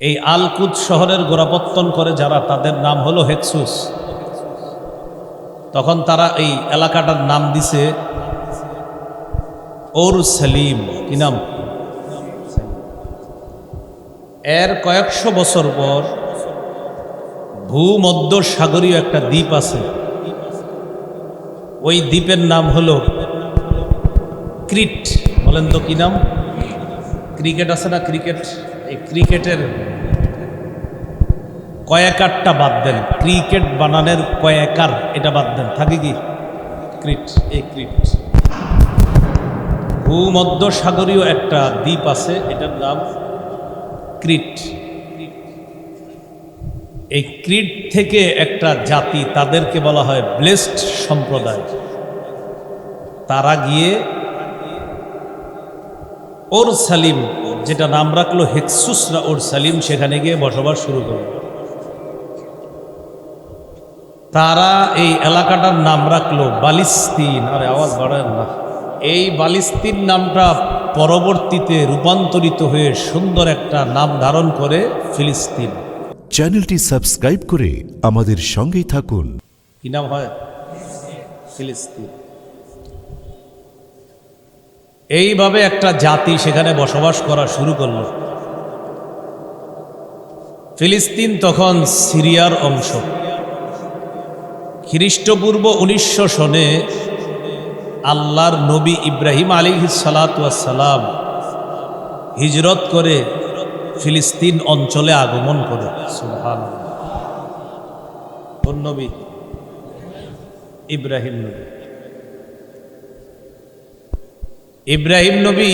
এই আল-কুদ শহরের গোড়াপত্তন করে যারা, তাদের নাম হলো হেক্সুস। তখন তারা এই এলাকাটার নাম দিছে ওরসালিম। কি নাম? এর কয়েকশো বছর পর ভূমধ্য সাগরীয় একটা দ্বীপ আছে, ওই দ্বীপের নাম হলো ক্রিট। বলেন তো কি নাম? ক্রিকেট আছে না, ক্রিকেট, এই ক্রিকেটের কয়েকারটা বাদ দেন, ক্রিকেট বানানের কয়েকার এটা বাদ দেন, থাকে কি ক্রিট। এই ক্রিট ভূমধ্য সাগরীয় একটা দ্বীপ আছে, এটার নাম ক্রিট। এই ক্রিট থেকে একটা জাতি, তাদেরকে বলা হয় ব্লেসড সম্প্রদায়। তারা গিয়ে ওরসালিম, যেটা নাম রাখলো হেক্সুসরা ওরসালিম, সেখানে গিয়ে বসবাস শুরু করল। তারা এই এলাকাটার নাম রাখলো বালিস্তিন। আরে আওয়াজ বাড়ায় না। এই বালিস্তিন নামটা পরবর্তীতে রূপান্তরিত হয়ে সুন্দর একটা নাম ধারণ করে ফিলিস্তিন। চ্যানেলটি সাবস্ক্রাইব করে আমাদের সঙ্গেই থাকুন। কি নাম হয়? ফিলিস্তিন। এইভাবে একটা জাতি সেখানে বসবাস করা শুরু করল। ফিলিস্তিন তখন সিরিয়ার অংশ। খ্রিস্টপূর্ব 1900 সনে আল্লাহর নবী ইব্রাহিম আলাইহিস সালাতু ওয়াস সালাম হিজরত করে ফিলিস্তিন অঞ্চলে আগমন করে। সুবহানাল্লাহ। কোন নবী? ইব্রাহিম নবী। ইব্রাহিম নবী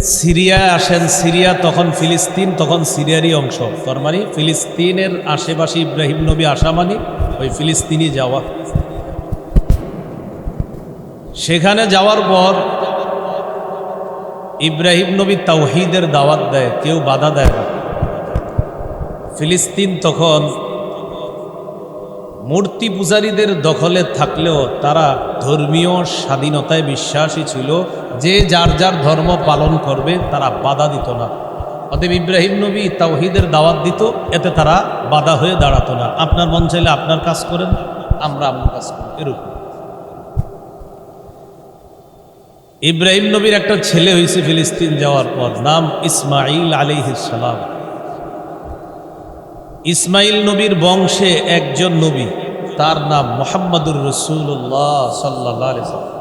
সিরিয়ায় আসেন। সিরিয়া তখন ফিলিস্তিন, তখন সিরিয়ারই অংশ। তার মানে ফিলিস্তিনের আশেপাশে ইব্রাহিম নবী আসা মানে ওই ফিলিস্তিনি যাওয়া। সেখানে যাওয়ার পর ইব্রাহিম নবী তাওহীদের দাওয়াত দেয়, কেউ বাধা দেয় না। ফিলিস্তিন তখন মূর্তি পূজারীদের দখলে থাকলেও তারা ধর্মীয় স্বাধীনতায় বিশ্বাসী ছিল, যে যার যার ধর্ম পালন করবে, তারা বাধা দিত না। অতএব ইব্রাহিম নবী তাওহীদের দাওয়াত দিত, এতে তারা বাধা হয়ে দাঁড়াতো না। আপনার মন চাইলে আপনার কাজ করেন, আমরা আমার কাজ করি, এরকম। ইব্রাহিম নবীর একটা ছেলে হয়েছে ফিলিস্তিন যাওয়ার পর, নাম ইসমাইল আলাইহিস সালাম। ইসমাইল নবীর বংশে একজন নবী, তার নাম মুহাম্মদুর রাসূলুল্লাহ সাল্লাল্লাহু আলাইহি ওয়াসাল্লাম।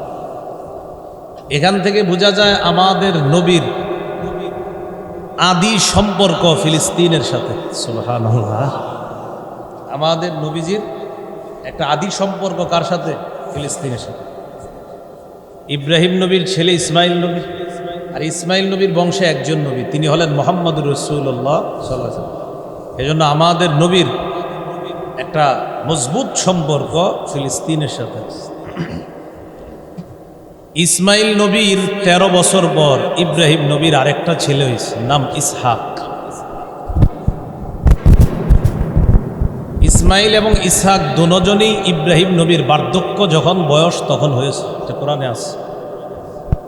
এখান থেকে বোঝা যায় আমাদের নবীর আদি সম্পর্ক ফিলিস্তিনের সাথে। সুবহানাল্লাহ। আমাদের নবীজির একটা আদি সম্পর্ক কার সাথে? ফিলিস্তিনের সাথে। ইব্রাহিম নবীর ছেলে ইসমাইল নবী, আর ইসমাইল নবীর বংশে একজন নবী, তিনি হলেন মুহাম্মদুর রাসূলুল্লাহ সাল্লাল্লাহু আলাইহি ওয়াসাল্লাম। এজন্য আমাদের নবীর একটা মজবুত সম্পর্ক ফিলিস্তিনের সাথে। ইসমাইল নবীর 13 বছর পর ইব্রাহিম নবীর আরেকটা ছেলে হয়েছে, নাম ইসহাক। ইসমাইল এবং ইসহাক দুজনই ইব্রাহিম নবীর বার্ধক্য যখন বয়স তখন হয়েছে, এটা কোরআনে আছে।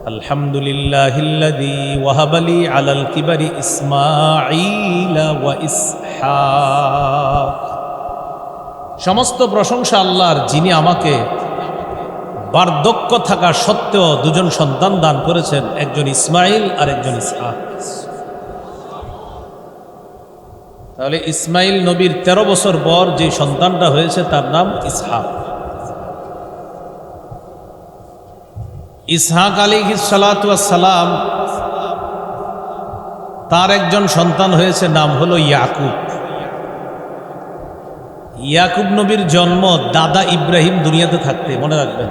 আলহামদুলিল্লাহিল্লাযী ওয়াহাবালি আলাল কিবারি ইসমাঈলা ওয়া ইসহাক। সমস্ত প্রশংসা আল্লাহর, যিনি আমাকে বার্ধক্য থাকা সত্ত্বেও দুজন সন্তান দান করেছেন, একজন ইসমাইল আর একজন ইসহাক। তাহলে ইসমাইল নবীর 13 বছর পর যে সন্তানটা হয়েছে তার নাম ইসহাক। ইসহাক আলাইহিস সালাতু ওয়াস সালাম, তার একজন সন্তান হয়েছে, নাম হলো ইয়াকুব। ইয়াকুব নবীর জন্ম দাদা ইব্রাহিম দুনিয়াতে থাকতে, মনে রাখবেন।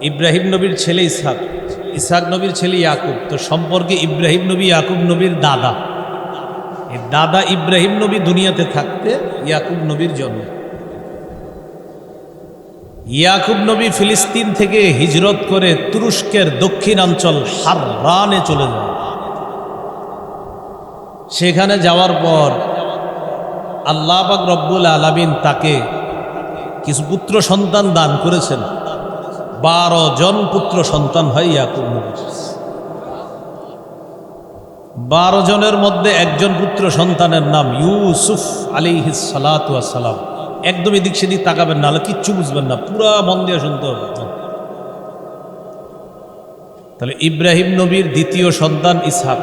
ইব্রাহিম নবীর ছেলে ইসহাক, ইসহাক নবীর ছেলে ইয়াকুব। তো সম্পর্কে ইব্রাহিম নবী ইয়াকুব নবীর দাদা। এই দাদা ইব্রাহিম নবী দুনিয়াতে থাকতে ইয়াকুব নবীর জন্ম। ইয়াকুব নবী ফিলিস্তিন থেকে হিজরত করে তুরস্কের দক্ষিণাঞ্চল হাররানে চলে যান। সেখানে যাওয়ার পর আল্লাহ পাক রব্বুল আলামিন তাকে কিছু পুত্র সন্তান দান করেছেন। 12 জন পুত্র সন্তান হয় ইয়াকুব নবীর। 12 জনের মধ্যে একজন পুত্র সন্তানের নাম ইউসুফ আলাইহিস সালাতু ওয়াস সালাম। একদম এদিক সেদিক তাকাবেন না, হলে কিচ্ছু বুঝবেন না, পুরা মন দিয়ে শুনতে হবে। তাহলে ইব্রাহিম নবীর দ্বিতীয় সন্তান ইসহাক,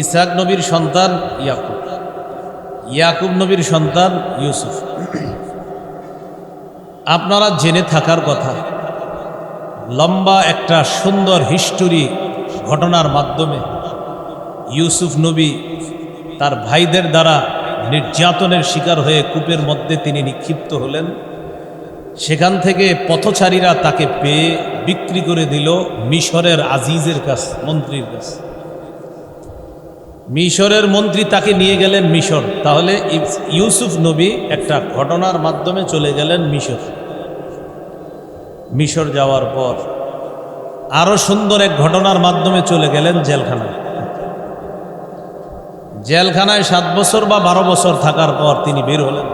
ইসহাক নবীর সন্তান ইয়াকুব, ইয়াকুব নবীর সন্তান ইউসুফ। আপনারা জেনে থাকার কথা, লম্বা একটা সুন্দর হিস্টোরি ঘটনার মাধ্যমে ইউসুফ নবী তার ভাইদের দ্বারা নির্যাতনের শিকার হয়ে কূপের মধ্যে তিনি নিক্ষিপ্ত হলেন। সেখান থেকে পথচারীরা তাকে পেয়ে বিক্রি করে দিল মিশরের আজিজের কাছে, মন্ত্রীর কাছে। মিশরের মন্ত্রী তাকে নিয়ে গেলেন মিশর। তাহলে ইউসুফ নবী একটা ঘটনার মাধ্যমে চলে গেলেন মিশর। মিশর যাওয়ার পর আরো সুন্দর এক ঘটনার মাধ্যমে চলে গেলেন জেলখানায়। জেলখানায় 7 বছর বা 12 বছর থাকার পর তিনি বের হলেন।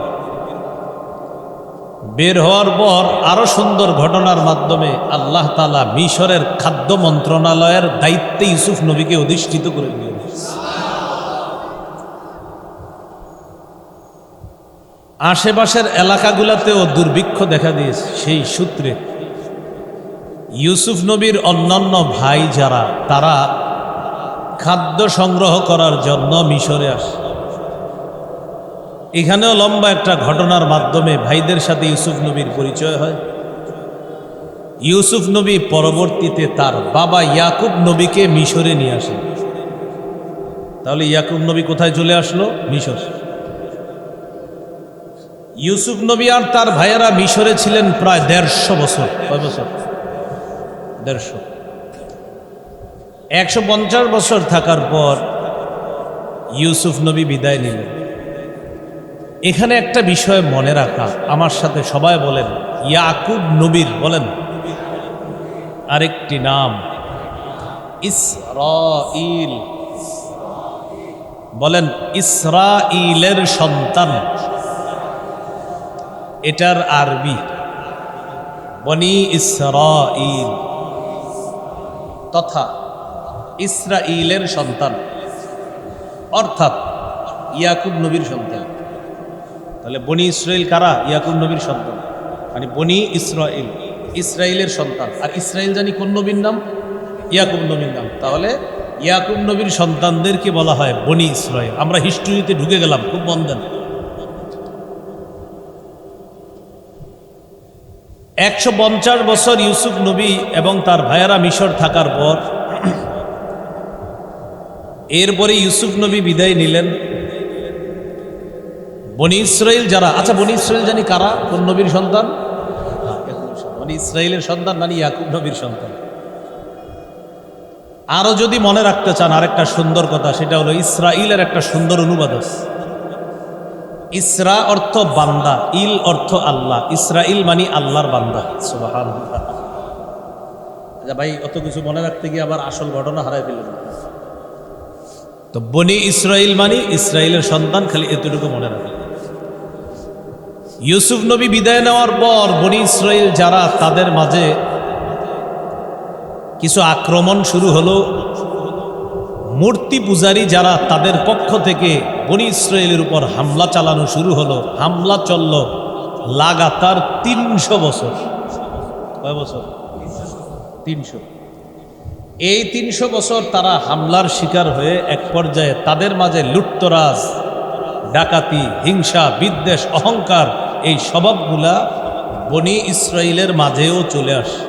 বের হওয়ার পর আরো সুন্দর ঘটনার মাধ্যমে আল্লাহ তাআলা মিশরের খাদ্য মন্ত্রণালয়ের দায়িত্বে ইউসুফ নবীকে অধিষ্ঠিত করে দিলেন। আশেপাশের এলাকাগুলোতেও দুর্ভিক্ষ দেখা দিয়েছে। সেই সূত্রে ইউসুফ নবীর অন্যান্য ভাই যারা, তারা খাদ্য সংগ্রহ করার জন্য মিশরে আসে। এখানেও লম্বা একটা ঘটনার মাধ্যমে ভাইদের সাথে ইউসুফ নবীর পরিচয় হয়। ইউসুফ নবী পরবর্তীতে তার বাবা ইয়াকুব নবীকে মিশরে নিয়ে আসেন। তাহলে ইয়াকুব নবী কোথায় চলে আসলো? মিশর। ইউসুফ নবী আর তার ভাইয়েরা মিশরে ছিলেন প্রায় 150 বছর। কয় বছর? 150। 150 বছর থাকার পর ইউসুফ নবী বিদায় নিলেন। এখানে একটা বিষয় মনে রাখা, আমার সাথে সবাই বলেন, ইয়াকুব নবীর বলেন আরেকটি নাম ইসরাঈল। বলেন ইসরাঈলের সন্তান, এটার আরবি বনি ইসরাঈল তথা ইসরাঈলের সন্তান, অর্থাৎ ইয়াকুব নবীর সন্তান। তাহলে বনি ইসরাঈল কারা? ইয়াকুব নবীর সন্তান, মানে বনি ইসরাঈল, ইসরাঈলের সন্তান। আর ইসরাঈল জানি কোন নবীর নাম? ইয়াকুব নবীর নাম। তাহলে ইয়াকুব নবীর সন্তানদেরকে বলা হয় বনি ইসরাঈল। আমরা হিস্ট্রিতে ঢুকে গেলাম, খুব মন দেন। 150 বছর ইউসুফ নবী এবং তার ভাইয়েরা মিশর থাকার পর এরপরে ইউসুফ নবী বিদায় নিলেন। বনি ইসরাঈল যারা, আচ্ছা বনি ইসরাঈল জানি কারা, কোন নবীর সন্তান? বনি ইসরাঈলের সন্তান মানে ইয়াকুব নবীর সন্তান। আরো যদি মনে রাখতে চান আরেকটা সুন্দর কথা, সেটা হলো ইসরাঈলের একটা সুন্দর অনুবাদ আছে। ইসরা অর্থ বান্দা, ইল অর্থ আল্লাহ। ইসরাঈল মানে আল্লাহর বান্দা। সুবহানাল্লাহ। আচ্ছা ভাই, অত কিছু মনে রাখতে গিয়ে আবার আসল ঘটনা হারাই ফেললেন। তো বনি ইসরাঈল মানে ইসরাঈলের সন্তান, খালি এতটুকু মনে রাখেন। ইউসুফ নবী বিদায় নেওয়ার পর বনি ইসরাঈল যারা, তাদের মাঝে কিছু আক্রমণ শুরু হলো। মূর্তি পূজারী যারা, তাদের পক্ষ থেকে বনি ইসরাঈলের উপর হামলা চালানো শুরু হলো। হামলা চলল লাগাতার 300 বছর। কয় বছর? 300। এই 300 বছর তারা হামলার শিকার হয়ে এক পর্যায়ে তাদের মাঝে লুটতরাজ, ডাকাতি, হিংসা, বিদ্বেষ, অহংকার, এই স্বভাবগুলা বনি ইসরাঈলের মাঝেও চলে আসে।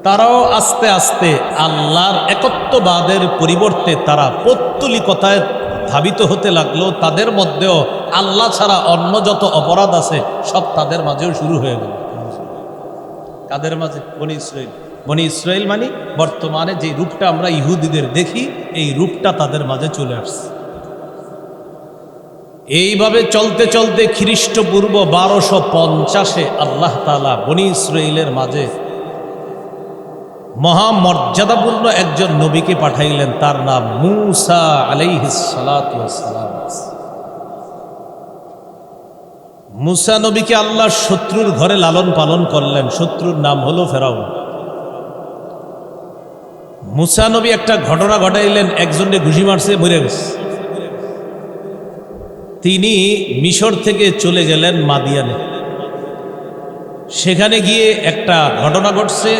তারাও আস্তে আস্তে আল্লাহর একত্ববাদের পরিবর্তে তারা পৌত্তলিকতায় ধাবিত হতে লাগলো। তাদের মধ্যেও আল্লাহ ছাড়া অন্য যত অপরাধ আছে সব তাদের মাঝেও শুরু হয়ে গেল। কাদের মাঝে? বনি ইসরাঈল। বনি ইসরাঈল মানে বর্তমানে যে রূপটা আমরা ইহুদিদের দেখি, এই রূপটা তাদের মাঝে চলে আসছে। এইভাবে চলতে চলতে খ্রিস্টপূর্ব 1250-এ আল্লাহ তাআলা বনি ইসরাঈলের মাঝে মহামর্যাদাপূর্ণ একজন নবীকে পাঠাইলেন। তার নাম মূসা আলাইহিস সালাতু ওয়াস সালাম। মূসা নবীকে আল্লাহ শত্রুর ঘরে লালন পালন করলেন। শত্রুর নাম হলো ফেরাউন। মুসা নবী একটা ঘটনা ঘটাইলেন, একজনকে ঘুষি মারছে, মরে গেছে। তিনি মিশর থেকে চলে গেলেন মাদিয়ানে। সেখানে গিয়ে একটা ঘটনা ঘটছে।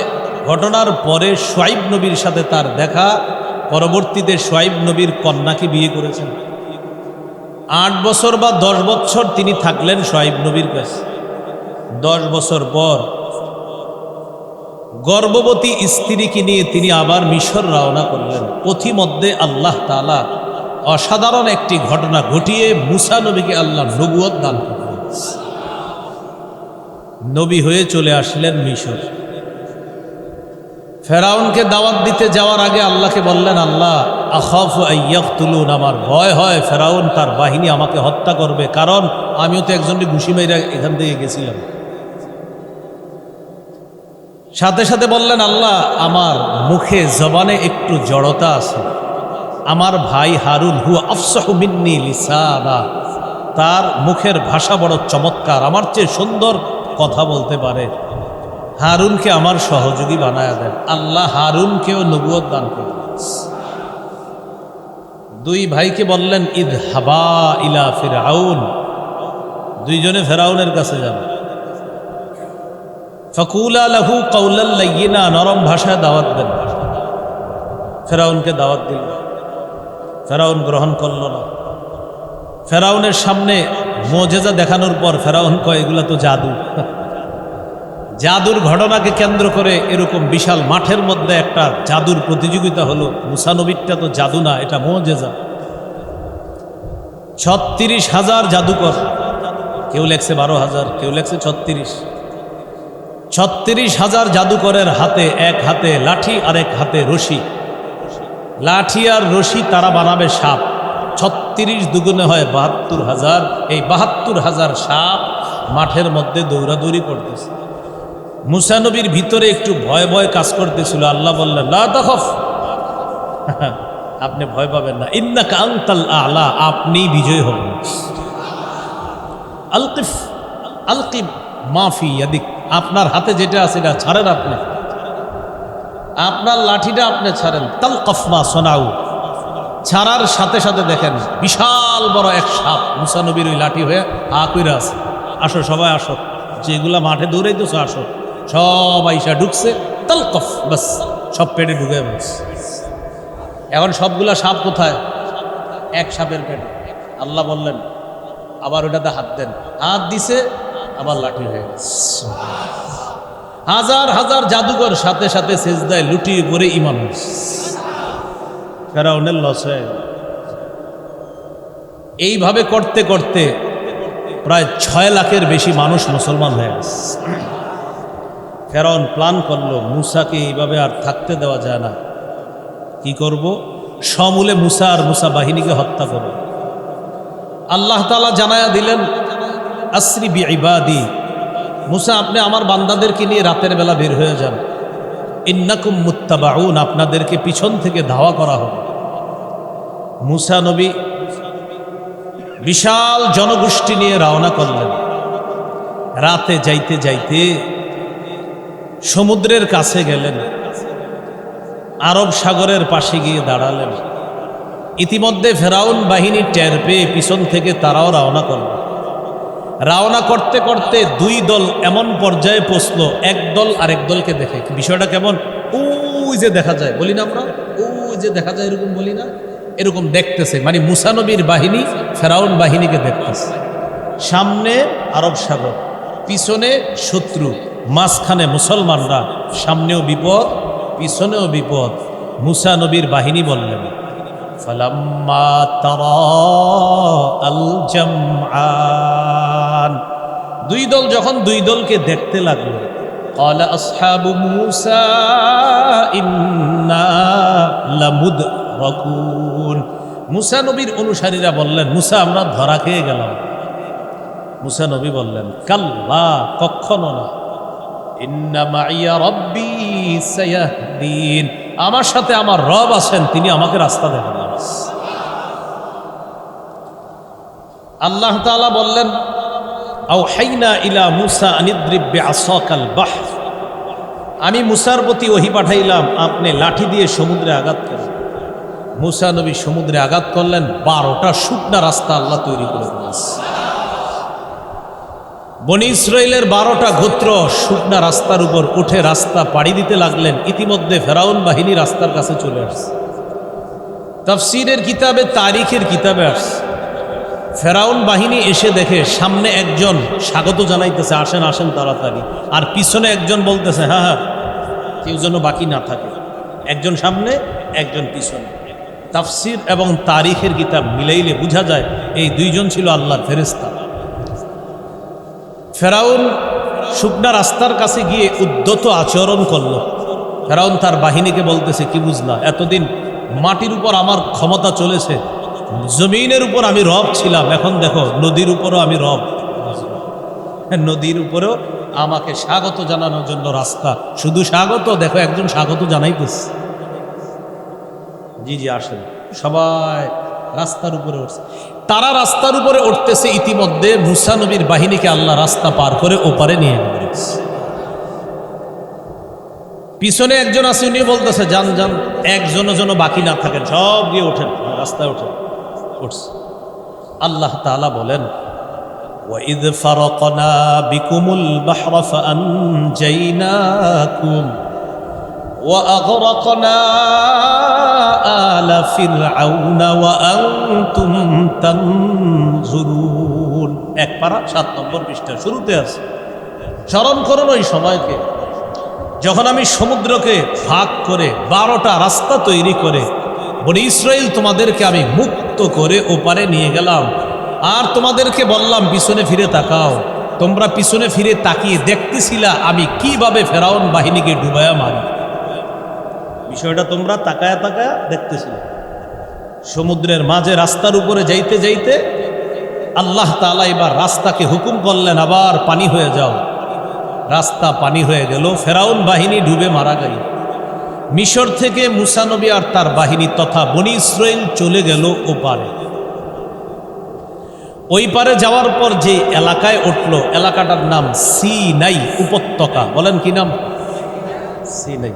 ঘটনার পরে শুআইব নবীর সাথে তার দেখা। পরবর্তীতে শুআইব নবীর কন্যাকে বিয়ে করেছেন। 8 বছর বা 10 বছর তিনি থাকলেন শুআইব নবীর কাছে। 10 বছর পর গর্ভবতী স্ত্রীকে নিয়ে তিনি আবার মিশর রওনা করলেন। পথিমধ্যে আল্লাহ তাআলা অসাধারণ একটি ঘটনা ঘটিয়ে মুসা নবীকে আল্লাহ নবুয়ত দান করলেন। নবী হয়ে চলে আসলেন মিশর। ফেরাউনকে দাওয়াত দিতে যাওয়ার আগে আল্লাহকে বললেন, আল্লাহ আখাফু আইয়াকতুলুন, আমার ভয় হয় ফেরাউন তার বাহিনী আমাকে হত্যা করবে, কারণ আমিও তো একজনকে ঘুষি মেরে এখান থেকে গেছিলাম। সাথে সাথে বললেন, আল্লাহ আমার মুখে জবানে একটু জড়তা আছে। আমার ভাই হারুন হুয়া আফসাহু মিন্নি লিসানা, তার মুখের ভাষা বড় চমৎকার, আমার চেয়ে সুন্দর কথা বলতে পারে। হারুনকে আমার সহযোগী বানায়া দেন। আল্লাহ হারুনকেও নবুয়ত দান করলেন। 2 ভাইকে বললেন, ইযহাবা ইলা ফিরআউন, দুইজনে ফেরাউনের কাছে যান। ফাকুলা লাহু কাওলাল লাইয়িনা, নরম ভাষায় দাওয়াত দেন। ফেরাউনকে দাওয়াত দিল। ফেরাউন গ্রহণ করল না। ফেরাউনের সামনে মুজিজা দেখানোর পর ফেরাউন কয়, এগুলা তো জাদু। জাদুর ঘটনাকে কেন্দ্র করে এরকম বিশাল মাঠের মধ্যে একটা জাদুর প্রতিযোগিতা হলো। মুসা নবীরটা তো জাদু না, এটা মুজিজা। 36,000 জাদুকর, কেউ লেখছে 12,000, কেউ লেখছে 36,000 জাদুকরের হাতে, এক হাতে লাঠি আর এক হাতে রশি। লাঠি আর রশি তারা বানাবে সাপ। 36 দুগুণে হয় 72,000। এই 72,000 সাপ মাঠের মধ্যে দৌড়াদৌড়ি করতেছে। মুসা নবীর ভিতরে একটু ভয় ভয় কাজ করতেছিল। আল্লাহ বললেন, লা তাখাফ, আপনি ভয় পাবেন না, ইন্নাকা আনতাল আ'লা, আপনি বিজয় হবেন। আলকিফ আলকিব মা ফি ইয়াদিক, আপনার হাতে যেটা আছে এটা ছাড়েন, আপনি আপনার লাঠিটা আপনি ছাড়েন। তালকাফ মা সনাউ, ছাড়ার সাথে সাথে দেখেন বিশাল বড় এক সাপ মুসা নবীর ওই লাঠি হয়ে হা কইরা আছে। আসো সবাই আসো, যেগুলা মাঠে দৌড়াইতেছো আসো। সব আইসা ঢুকছে। তালকফ, বাস সব পেটে ঢুকে বলছে। এখন সবগুলা সাপ কোথায়? এক সাপের পেটে। আল্লাহ বললেন, আবার ওটাতে হাত দেন। হাত দিছে, আবার লাঠি হয়ে গেছে। 1000 জাদুকর সাথে সাথে সেজদায় লুটিয়ে পড়ে ইমান হয়েছে। ফেরাউনের লস হয়ে গেল। এইভাবে করতে করতে প্রায় 6 লাখের বেশি মানুষ মুসলমান হয়ে গেছে। ফেরাউন প্ল্যান করলো, মুসাকে এইভাবে আর থাকতে দেওয়া যায় না। কি করব? সমূলে মুসা আর মুসা বাহিনীকে হত্যা করব। আল্লাহ তাআলা জানায়া দিলেন, আসরি বিইবাদি, মুসা আপনি আমার বান্দাদেরকে নিয়ে রাতের বেলা বের হয়ে যান। ইন্নাকুম মুত্তাবাউন, আপনাদেরকে পিছন থেকে ধাওয়া করা হবে। মুসা নবী বিশাল জনগোষ্ঠী নিয়ে রওনা করলেন। রাতে যাইতে যাইতে সমুদ্রের কাছে গেলেন। আরব সাগরের পাশে গিয়ে দাঁড়ালেন। ইতিমধ্যে ফেরাউন বাহিনী টের পেয়ে পিছন থেকে তারাও রওনা করল। রওনা করতে করতে 2 দল এমন পর্যায়ে পৌঁছলো, এক দল আরেক দলকে দেখে। বিষয়টা কেমন? ওই যে দেখা যায়, বলি না আমরা, ওই যে দেখা যায়, এরকম বলি না, এরকম দেখতেছে। মানে মুসা নবীর বাহিনী ফেরাউন বাহিনীকে দেখতেছে। সামনে আরব সাগর, পিছনে শত্রু, মাঝখানে মুসলমানরা। সামনেও বিপদ, পিছনেও বিপদ। মুসা নবীর বাহিনী বললেন, ফালাম্মা তারাআল জামআন, 2 দল যখন 2 দলকে দেখতে লাগলো, ক্বালা আসহাবু মুসা ইন্না লামুদরাকুন, মুসা নবীর অনুসারীরা বললেন, মুসা আমরা ধরা খেয়ে গেলাম। মুসা নবী বললেন, কাল্লা, কখনো না, ইন্না মাইয়া রাব্বী সায়াহদিন, আমার সাথে আমার রব আছেন, তিনি আমাকে রাস্তা দেখাবেন। আল্লাহ তাআলা বললেন, আওহাইনা ইলা মুসা আনিদ্রিব বিআসাকাল বাহর, আমি মুসার প্রতি ওহী পাঠাইলাম, আপনি লাঠি দিয়ে সমুদ্রে আঘাত করেন। মুসা নবী সমুদ্রে আঘাত করলেন, 12টা শুকনা রাস্তা আল্লাহ তৈরি করে দিলেন। বনি ইসরাইলের 12টা গোত্র শুকনা রাস্তার উপর উঠে রাস্তা পাড়ি দিতে লাগলেন। ইতিমধ্যে ফেরাউন বাহিনী রাস্তার কাছে চলে আসছে। তাফসীরের কিতাবে, তারিখের কিতাবে আসছে, ফেরাউন বাহিনী এসে দেখে সামনে একজন স্বাগত জানাইতেছে, আসেন আসেন তাড়াতাড়ি, আর পিছনে একজন বলতেছে হ্যাঁ হ্যাঁ, কেউ যেন বাকি না থাকে। একজন সামনে, একজন পিছনে। তাফসীর এবং তারিখের কিতাব মিলাইলে বোঝা যায় এই দুইজন ছিল আল্লাহর ফেরেশতা। ফেরাউন শুকনা রাস্তার কাছে গিয়ে উদ্ধত আচরণ করল। ফেরাউন তার বাহিনীকে বলতেছে, কি বুঝলা, এতদিন মাটির উপর আমার ক্ষমতা চলেছে, জমিনের উপর আমি রব ছিলাম, এখন দেখো নদীর উপরও আমি রব। নদীর উপরেও আমাকে স্বাগত জানানোর জন্য রাস্তা, শুধু স্বাগত, দেখো একজন স্বাগত জানাইতেছে। জি জি আসেন। সবাই রাস্তার উপরে উঠছে। তারা রাস্তার উপরে উঠতেছে, ইতিমধ্যে মুসা নবীর বাহিনীকে আল্লাহ রাস্তা পার করে ওপারে নিয়ে গেছে। পিছনে একজন আছে, উনি বলতেছে যান যান, একজনও যেন বাকি না থাকেন, সব গিয়ে ওঠেন, রাস্তায় ওঠেন। উঠছে। আল্লাহ তাআলা বলেন, وَإِذْ فَرَقْنَا بِكُمُ الْبَحْرَ فَأَنْجَيْنَاكُمْ وَأَغْرَقْنَا آلَ فِرْعَوْنَ وَأَنْتُمْ تَنْظُرُونَ। এক পারা 7 নম্বর পৃষ্ঠা শুরুতে আছে। স্মরণ করুন ওই সময়কে যখন আমি সমুদ্রকে ভাগ করে 12টা রাস্তা তৈরি করে বনি ইসরাইল তোমাদেরকে আমি মুক্ত করে ওপারে নিয়ে গেলাম, আর তোমাদেরকে বললাম পিছনে ফিরে তাকাও। তোমরা পিছনে ফিরে তাকিয়ে দেখতেছিলা আমি কিভাবে ফেরাউন বাহিনীকে ডুবায়া মারি। বিষয়টা তোমরা তাকায়া তাকায়া দেখতেছিলে। সমুদ্রের মাঝে রাস্তার উপরে যাইতে যাইতে আল্লাহ তাআলা এবার রাস্তাকে হুকুম করলেন, আবার পানি হয়ে যাও। রাস্তা পানি হয়ে গেল, ফেরাউন বাহিনী ডুবে মারা গেল। মিশর থেকে মুসা নবী আর তার বাহিনী তথা বনি ইসরাইল চলে গেল ওপারে। ওই পারে যাওয়ার পর যে এলাকায় উঠল, এলাকাটার নাম সিনাই উপত্যকা। বলেন কি নাম? সিনাই।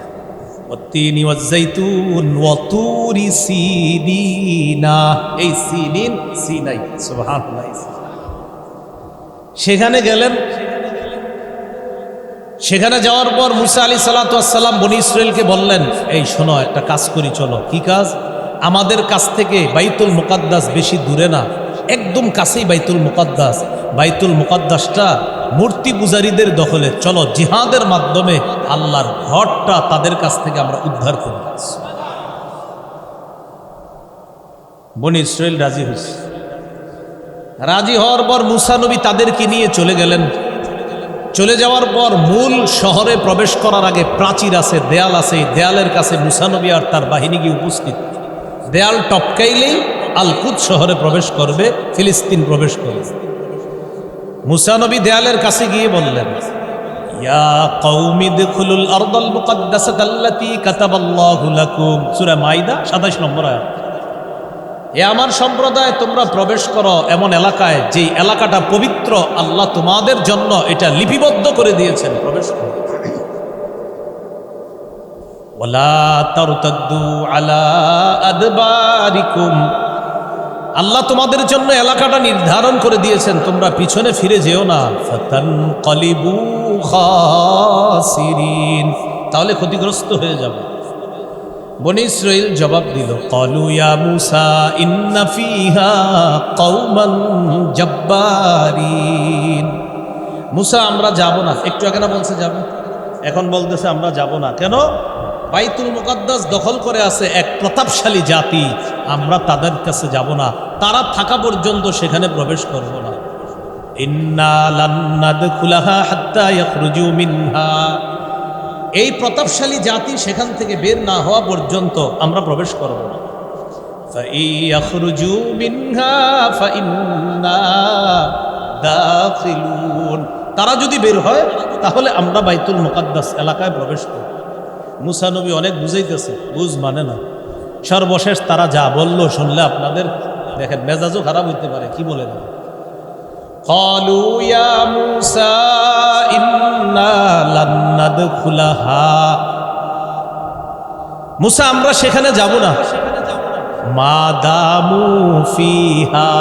ওয়াত্তিনি ওয়াজ্জাইতুন ওয়াতুরি সিনিনা, এই সিনিন সিনাই। সুবহানাল্লাহ। সেখানে গেলেন। সেখানে যাওয়ার পর মুসা আলাইহিস সালাম বনি ইসরাইলকে বললেন, এই শোনো, একটা কাজ করি, চলো। কি কাজ? আমাদের কাছ থেকে বাইতুল মুকাদ্দাস বেশি দূরে না, একদম কাছেই বাইতুল মুকাদ্দাস। বাইতুল মুকাদ্দাসটা মূর্তি পূজারীদের দখলে, চলো জিহাদের মাধ্যমে আল্লাহর ঘরটা তাদের কাছ থেকে আমরা উদ্ধার করি। বনি ইসরাইল রাজি হয়েছে। রাজি হওয়ার পর মুসা নবী তাদেরকে নিয়ে চলে গেলেন। চলে যাওয়ার পর মূল শহরে প্রবেশ করার আগে প্রাচীর আছে, দেয়াল আছে। দেয়ালের কাছে মুসা নবী আর তার বাহিনী গিয়ে উপস্থিত। দেয়াল টপকাইলেই আল-কুদ শহরে প্রবেশ করবে, ফিলিস্তিন প্রবেশ করবে। মুসা নবী দেয়ালের কাছে গিয়ে বললেন, ইয়া কওমি দুখুলুল আরদাল মুকাদ্দাসাতাল্লাতী কাতাবাল্লাহু লাকুম। সূরা মাইদা 27 নম্বর আয়াত। এ আমার সম্প্রদায়, তোমরা প্রবেশ করো এমন এলাকায় যে এলাকাটা পবিত্র, আল্লাহ তোমাদের জন্য এটা লিপিবদ্ধ করে দিয়েছেন, প্রবেশ করো। ওয়ালা তারতাদ্দু আলা আদবারিকুম, আল্লাহ তোমাদের জন্য এলাকাটা নির্ধারণ করে দিয়েছেন, তোমরা পিছনে ফিরে যেও না। ফাতানকালিবু খাসিরিন, তাহলে ক্ষতিগ্রস্ত হয়ে যাবে। বনি ইসরাইল জবাব দিল, ক্বালু ইয়া মূসা ইন্না ফিহা কওমান জাব্বারিন। মূসা, আমরা যাব না। একটু আগে না বলছে যাবে, এখন বলতেছে আমরা যাব না। কেন? বাইতুল মুকাদ্দাস দখল করে আছে এক প্রতাপশালী জাতি, আমরা তাদের কাছে যাব না, তারা থাকা পর্যন্ত সেখানে প্রবেশ করব না। ইন্না লান নাদখুলাহা হাত্তা ইয়াখরুজু মিনহা, এই প্রতাপশালী জাতি সেখান থেকে বের না হওয়া পর্যন্ত আমরা প্রবেশ করব না। ফাইয়াখরুজু মিনহা ফাইন্না দাখিলুন, তারা যদি বের হয় তাহলে আমরা বাইতুল মুকাদ্দাস এলাকায় প্রবেশ করব। মুসা নবী অনেক বুঝাইতেছে, বুঝ মানে না। সর্বশেষ তারা যা বলল শুনলে আপনাদের দেখেন মেজাজও খারাপ হইতে পারে। কি বলে না? ক্বালু ইয়া মূসা ইন্না লান নাদখুলাহা, মূসা আমরা সেখানে যাব না, মা দামু ফিহা,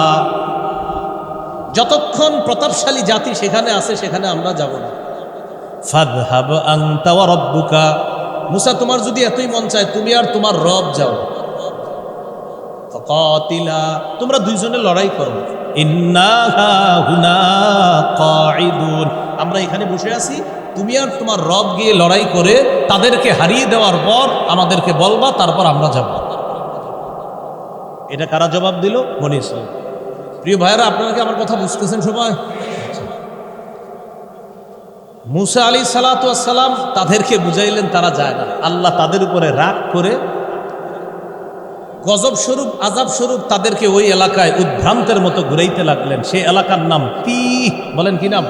যতক্ষণ প্রতাপশালী জাতি সেখানে আছে সেখানে আমরা যাব না। ফাযহাব আনতা ওয়া রাব্বুকা, মূসা তোমার যদি এতই মন চায় তুমি আর তোমার রব যাও, ফাকাতিলা, তোমরা দুইজনে লড়াই করো, ইন্না হুনা কাঈদুন, আমরা এখানে বসে আছি, তুমি আর তোমার রব গিয়ে লড়াই করে তাদেরকে হারিয়ে দেওয়ার পর আমাদেরকে বলবা, তারপর আমরা যাব। এটা কারা জবাব দিল? বনী ইসরাঈল। প্রিয় ভাইয়েরা, আপনারা কি আমার কথা বুঝতেছেন সবাই? মূসা আলাইহিস সালাতু ওয়াস সালাম তাদেরকে বুঝাইলেন, তারা যায় না। আল্লাহ তাদের উপরে রাগ করে গজব স্বরূপ, আযাব স্বরূপ তাদেরকে ওই এলাকায় উদ্ভ্রান্তের মতো ঘুরাইতে লাগলেন। সেই এলাকার নাম তিহ। বলেন কি নাম?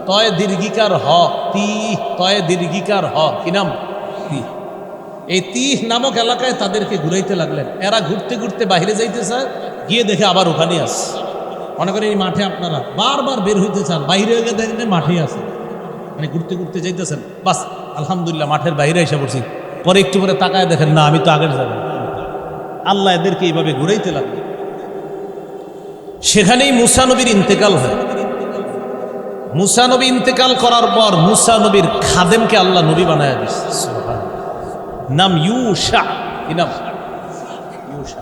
তয় দীর্ঘিকার হ, তিহ, তয় দীর্ঘিকার হ, কি নাম? তিহ। এই তিহ নামক এলাকায় তাদেরকে ঘুরাইতে লাগলেন। এরা ঘুরতে ঘুরতে বাইরে যাইতে চায়, গিয়ে দেখে আবার ওখানে আছে। মনে করেন এই মাঠে আপনারা বারবার বের হইতে চান, বাইরে হয়ে গিয়ে দেখেন মাঠেই আছে, মানে ঘুরতে ঘুরতে যাইতেছেন, বাস আলহামদুলিল্লাহ মাঠের বাইরে এসে পড়ছি, পরে একটু পরে তাকায় দেখেন না আমি তো আগের যাব। আল্লাহ এদেরকে এইভাবে ঘুরাইতে লাগলো। সেখানেই মূসা নবীর ইন্তেকাল হয়। মূসা নবী ইন্তেকাল করার পর মূসা নবীর খাদেমকে আল্লাহ নবী বানায় দিচ্ছে, নাম ইউশা। কি নাম? ইউশা।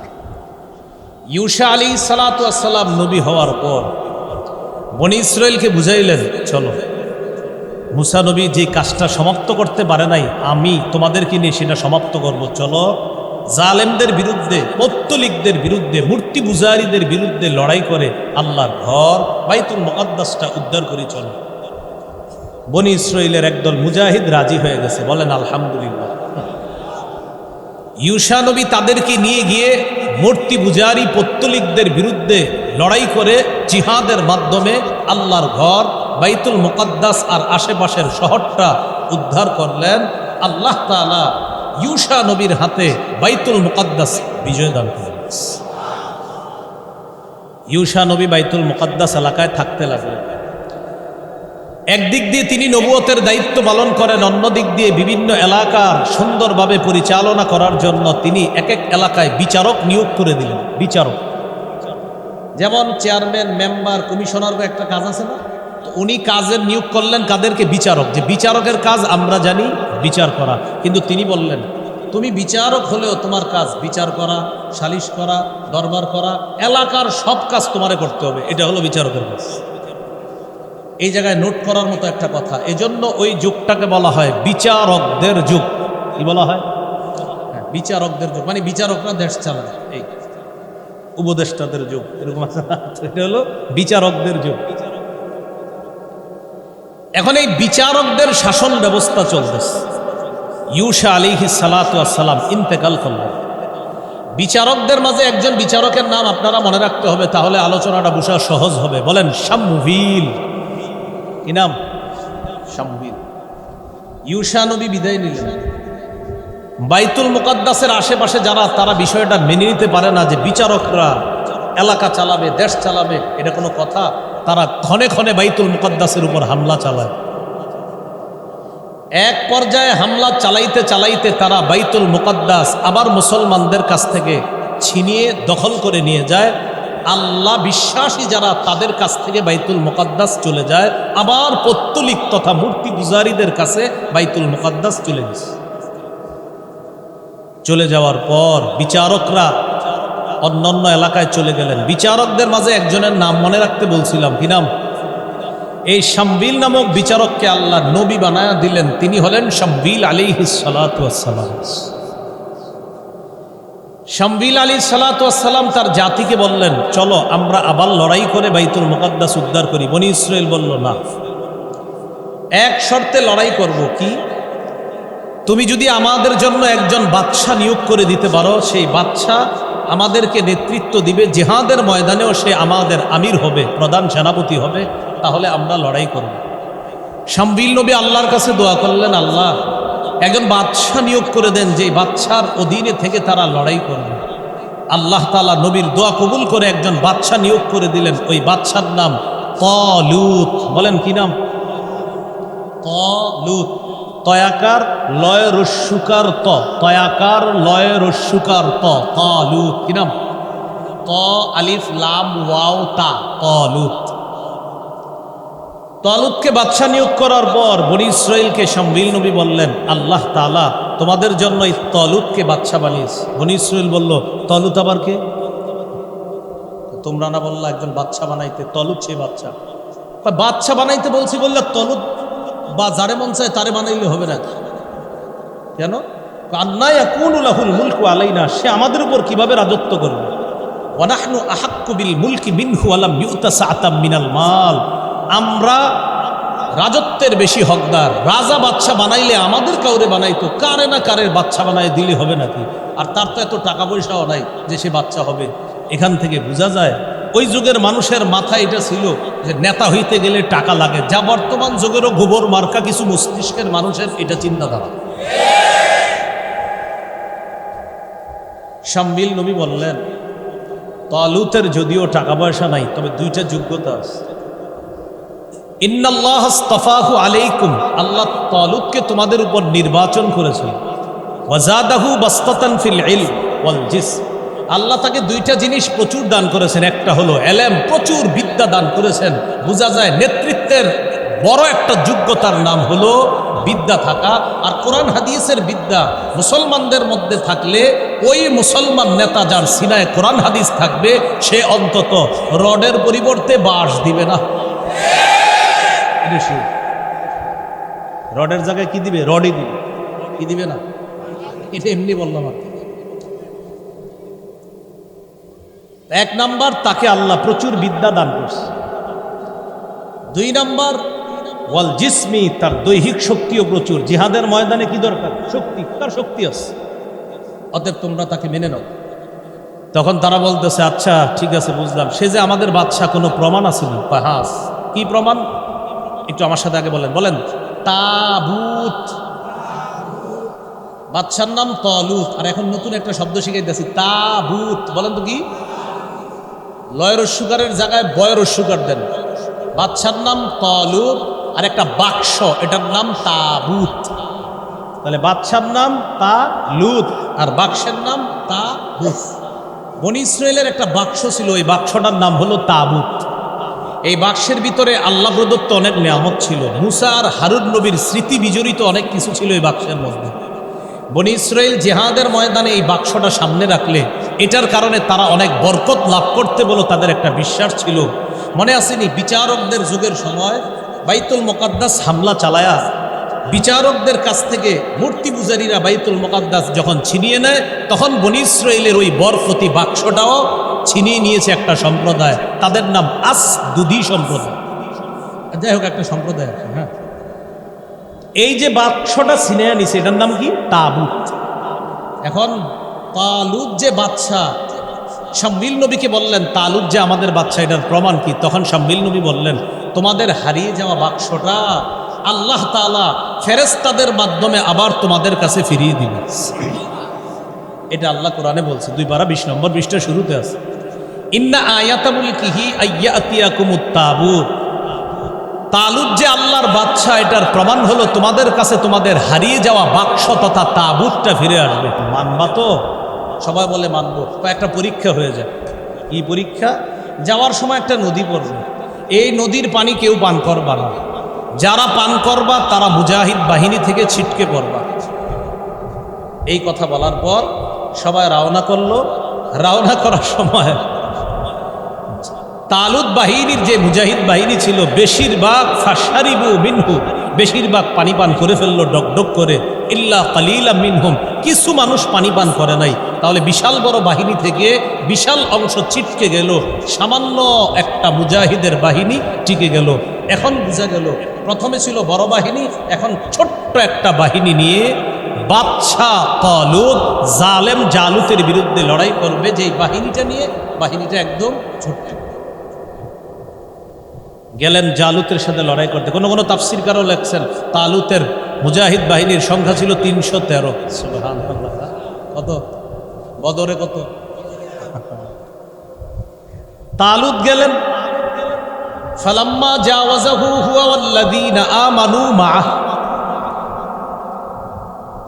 ইউশা আলাইহিস সালাতু ওয়াস সালাম নবী হওয়ার পর বনী ইসরাঈলকে বুঝাইলেন, চলো মূসা নবী যে কাজটা সমাপ্ত করতে পারে নাই, আমি তোমাদেরকে নিয়ে সেটা সমাপ্ত করব। চলো জালেমদের বিরুদ্ধে, পৌত্তলিকদের বিরুদ্ধে, মূর্তি পূজারীদের বিরুদ্ধে লড়াই করে আল্লাহর ঘর বাইতুল মুকাদ্দাসটা উদ্ধার করি চলো। বনী ইসরাঈলের একদল মুজাহিদ রাজি হয়ে গেছে, বলেন আলহামদুলিল্লাহ। ইউশা নবী তাদেরকে নিয়ে গিয়ে মূর্তি পূজারী পৌত্তলিকদের বিরুদ্ধে লড়াই করে জিহাদের মাধ্যমে আল্লাহর ঘর বাইতুল মুকাদ্দাস আর আশেপাশের শহরটা উদ্ধার করলেন। আল্লাহ তাআলা ইউশা নবীর হাতে বাইতুল মুকাদ্দাস বিজয় দান করলেন। ইউশা নবী বাইতুল মুকাদ্দাস এলাকায় থাকতে লাগলেন। একদিক দিয়ে তিনি নবুয়তের দায়িত্ব পালন করেন, অন্য দিক দিয়ে বিভিন্ন এলাকার সুন্দরভাবে পরিচালনা করার জন্য তিনি এক এক এলাকায় বিচারক নিয়োগ করে দিলেন। বিচারক যেমন চেয়ারম্যান, মেম্বার, কমিশনার একটা কাজ আছে না, তো উনি কাজের নিয়োগ করলেন কাদেরকে? বিচারক। যে বিচারকের কাজ আমরা জানি বিচার করা, কিন্তু তিনি বললেন তুমি বিচারক হলেও তোমার কাজ বিচার করা, সালিশ করা, দরবার করা, এলাকার সব কাজ তোমারে করতে হবে। এটা হলো বিচারকের কাজ। এই জায়গায় নোট করার মতো একটা কথা, এজন্য ওই যুগটাকে বলা হয় বিচারকদের যুগ। কি বলা হয়? বিচারকদের যুগ, মানে বিচারকরা দেশ চালায়। এই উপদেষ্টাদের যুগ এরকম আছে, এটা হলো বিচারকদের যুগ। এখন এই বিচারকদের শাসন ব্যবস্থা চলতেছে। ইউশা আলাইহিস সালাতু ওয়াস সালাম ইন্তেকাল করলেন। বিচারকদের মাঝে একজন বিচারকের নাম আপনারা মনে রাখতে হবে, তাহলে আলোচনাটা বোঝা সহজ হবে। বলেন শামুইল। কি নাম? শামুইল। ইউশা নবী বিদায় নিলেন। বাইতুল মুকাদ্দাসের আশেপাশে যারা, তারা বিষয়টা মেনে নিতে পারে না যে বিচারকরা এলাকা চালাবে, দেশ চালাবে, এটা কোনো কথা। তারা ক্ষণে ক্ষণে বাইতুল মুকাদ্দাসের উপর হামলা চালায়। এক পর্যায়ে হামলা চালাইতে চালাইতে তারা বাইতুল মুকাদ্দাস আবার মুসলমানদের কাছ থেকে ছিনিয়ে দখল করে নিয়ে যায়। আল্লাহ বিশ্বাসী যারা, তাদের কাছ থেকে বাইতুল মুকাদ্দাস চলে যায়, আবার পৌত্তলিক তথা মূর্তি পূজারীদের কাছে বাইতুল মুকাদ্দাস চলে গেছে। চলে যাওয়ার পর বিচারকরা অন্যান্য এলাকায় চলে গেলেন। বিচারকদের মাঝে একজনের নাম মনে রাখতে বলছিলাম, কি নাম? এই শামবিল নামক বিচারককে আল্লাহ নবী বানায়া দিলেন। তিনি হলেন শামবিল আলাইহিস সালাতু ওয়াস সালাম। শামবিল আলাইহিস সালাতু ওয়াস সালাম তার জাতিকে বললেন, চলো আমরা আবার লড়াই করে বাইতুল মুকাদ্দাস উদ্ধার করি। বনী ইসরাঈল বলল, না, এক শর্তে লড়াই করব। কি? তুমি যদি আমাদের জন্য একজন বাদশা নিয়োগ করে দিতে পারো, সেই বাদশা আমাদেরকে নেতৃত্ব দিবে, জিহাদের ময়দানেও সে আমাদের আমির হবে, প্রধান সেনাপতি হবে, তাহলে আমরা লড়াই করব। শামবিল নবী আল্লাহর কাছে দোয়া করলেন, আল্লাহ একজন বাদশা নিয়োগ করে দেন, যে বাদশার অধীনে থেকে তারা লড়াই করবে। আল্লাহ তাআলা নবীর দোয়া কবুল করে একজন বাদশা নিয়োগ করে দিলেন। ওই বাদশার নাম তালুত। বলেন কি নাম? তালুত। তয়াকার লয় রস্যুকার ত, তয়াকার লয় রস্যুকার ত, তালুত। কি নাম? ত আলিফ লাম ওয়াও তা, তালুত। তালুতকে বাদশা নিয়োগ করার পর বনি ইসরাইলকে শামবিল নবী বললেন, আল্লাহ তাআলা তোমাদের জন্য এই তালুতকে বাদশা বানিয়েছে। বনি ইসরাইল বলল, তালুত আবার কে? তোমরা না বললা একজন বাদশা বানাইতে, তালুত সে বাদশা। বাদশা বানাইতে বলছি বললে তালুত বা যারে মন চায় তারে বানাইলে হবে না কেন? আন্না ইয়াকুনু লাহুল মুলকু আলাইনা, সে আমাদের উপর কিভাবে রাজত্ব করবে? ওয়া নাহনু আহাক্কু বিল মুলকি মিনহু ওয়া লাম ইউতা সাআতাম মিনাল মাল, আমরা রাজত্বের বেশি হকদার। রাজা বাদশা বানাইলে আমাদের কাউরে বানাইতো, কারে না কারে বাদশা বানাই দিলে হবে নাকি? আর তার তো এত টাকা পয়সাও নাই যে সে বাদশা হবে। এখান থেকে বোঝা যায় ওই যুগের মানুষের মাথায় এটা ছিল যে নেতা হইতে গেলে টাকা লাগে, যা বর্তমান যুগেরও গোবর মার্কা কিছু মস্তিষ্কের মানুষের এটা চিন্তাধারা। শামবিল নবী বললেন, তালুতের যদিও টাকা পয়সা নাই, তবে দুইটা যোগ্যতা আছে। ইন্নাল্লাহ আস্তাফাহু আলাইকুম, আল্লাহ তালুতকে তোমাদের উপর নির্বাচন করেছেন। ওয়াজাদাহু বাসতাতান ফিল ইলম ওয়াল জিসম, আল্লাহ তাকে দুইটা জিনিস প্রচুর দান করেছেন। একটা হলো এলেম, প্রচুর বিদ্যা দান করেছেন। বোঝা যায় নেতৃত্বের বড় একটা যোগ্যতার নাম হলো বিদ্যা থাকা। আর কোরআন হাদিসের বিদ্যা মুসলমানদের মধ্যে থাকলে ওই মুসলমান নেতা যার সিনায় কোরআন হাদিস থাকবে, সে অন্তত রডের পরিবর্তে বাঁশ দিবে না। রডের জায়গায় কি দিবে? রডই দিবে। কি দিবে না? এটা এমনি বললাম আর। এক নাম্বার, তাকে আল্লাহ প্রচুর বিদ্যা দান করছে। দুই নাম্বার, ওয়াল জিসমি, তার দৈহিক শক্তিও প্রচুর। জিহাদের ময়দানে কি দরকার? শক্তি। তার শক্তি আছে, অতএব তোমরা তাকে মেনে নাও। তখন তারা বলতেছে, আচ্ছা ঠিক আছে বুঝলাম, সে যে আমাদের বাদশা, কোনো প্রমাণ আছে না? হ্যাঁ। কি প্রমাণ? একটু আমার সাথে আগে বলেন। বলেন তাবুত। বাদশার নাম তালুত। আর এখন নতুন একটা শব্দ শিখাইতেছি, তাবুত। বলেন তো কি? লয় রস্যুকারের জায়গায় বয় রস্যুকার দেন। বাদশার নাম তালুত, আর একটা বাক্স, এটার নাম তাবুত। তাহলে বাদশার নাম তালুত আর বাক্সের নাম তাবুত। বনি ইসরাইলের একটা বাক্স ছিল, ওই বাক্সটার নাম হলো তাবুত। এই বাক্সের ভিতরে আল্লাহ প্রদত্ত অনেক নিয়ামত ছিল। মুসা আর হারুন নবীর স্মৃতি বিজড়িত অনেক কিছু ছিল এই বাক্সের মধ্যে। বনি ইসরাইল জিহাদের ময়দানে এই বাক্সটা সামনে রাখলে এটার কারণে তারা অনেক বরকত লাভ করতে বলে তাদের একটা বিশ্বাস ছিল। মনে আসেনি বিচারকদের যুগের সময় বাইতুল মুকাদ্দাস হামলা চালায়া বিচারকদের কাছ থেকে মূর্তি পূজারীরা বাইতুল মুকাদ্দাস যখন ছিনিয়ে নেয়, তখন বনি ইসরাইলের ওই বরকতি বাক্সটাও ছিনিয়ে নিয়েছে একটা সম্প্রদায়, তাদের নাম আসদুদি সম্প্রদায়। যাই হোক, একটা সম্প্রদায় আছে। হ্যাঁ, এই যে বাক্সটা ছিনিয়ে নিছে এটার নাম কি? তাবুত। এখন তালুত যে বাদশা, শামবিল নবীকে বললেন, তালুত যে আমাদের বাদশা, এটার প্রমাণ কি? তখন শামবিল নবী বললেন, তোমাদের হারিয়ে যাওয়া বাক্সটা আল্লাহ তাআলা ফেরেশতাদের মাধ্যমে আবার তোমাদের কাছে ফিরিয়ে দিবে। এটা আল্লাহ কোরআনে বলছে, 2 পারা 20 নম্বর পৃষ্ঠা শুরুতে আছে, ইন্না আয়াতা মুলকিহি আইয়াতিয়াকুমুত তাবুত। তালুত যে আল্লাহর বাদশা, এটার প্রমাণ হলো তোমাদের কাছে তোমাদের হারিয়ে যাওয়া বাক্স তথা তাবুতটা ফিরে আসবে। মানবা তো? সবাই বলে মানবো। একটা পরীক্ষা হয়ে যায়। কি পরীক্ষা? যাওয়ার সময় একটা নদী পড়বে, এই নদীর পানি কেউ পান করবা না। যারা পান করবা তারা মুজাহিদ বাহিনী থেকে ছিটকে পড়বা। এই কথা বলার পর সবাই রওনা করলো। রওনা করার সময় তালুত বাহিনীর যে মুজাহিদ বাহিনী ছিল, বেশিরভাগ ফাশারিবু মিনহু, বেশিরভাগ পানি পান করে ফেললো ডকডক করে। ইল্লা কালিলা মিনহুম, কিছু মানুষ পানি পান করে নাই। তাহলে বিশাল বড় বাহিনী থেকে বিশাল অংশ ছিটকে গেল, সামান্য একটা মুজাহিদের বাহিনী টিকে গেল। এখন বোঝা গেল, প্রথমে ছিল বড় বাহিনী, এখন ছোট্ট একটা বাহিনী নিয়ে বাদশা তালুত জালেম জালুতের বিরুদ্ধে লড়াই করবে। যে বাহিনীটা নিয়ে, বাহিনীটা একদম ছোট্ট। গেলেন জালুতের সাথে লড়াই করতে। কোনো কোনো তাফসীরকারও লেখছেন তালুতের মুজাহিদ বাহিনীর সংখ্যা ছিল 313। সুবহানাল্লাহ। কত? বদরে কত? তালুত গেলেন, ফালাম্মা জাওয়াযাহু হুয়া ওয়াল্লাযীনা আমানু মা'আহ,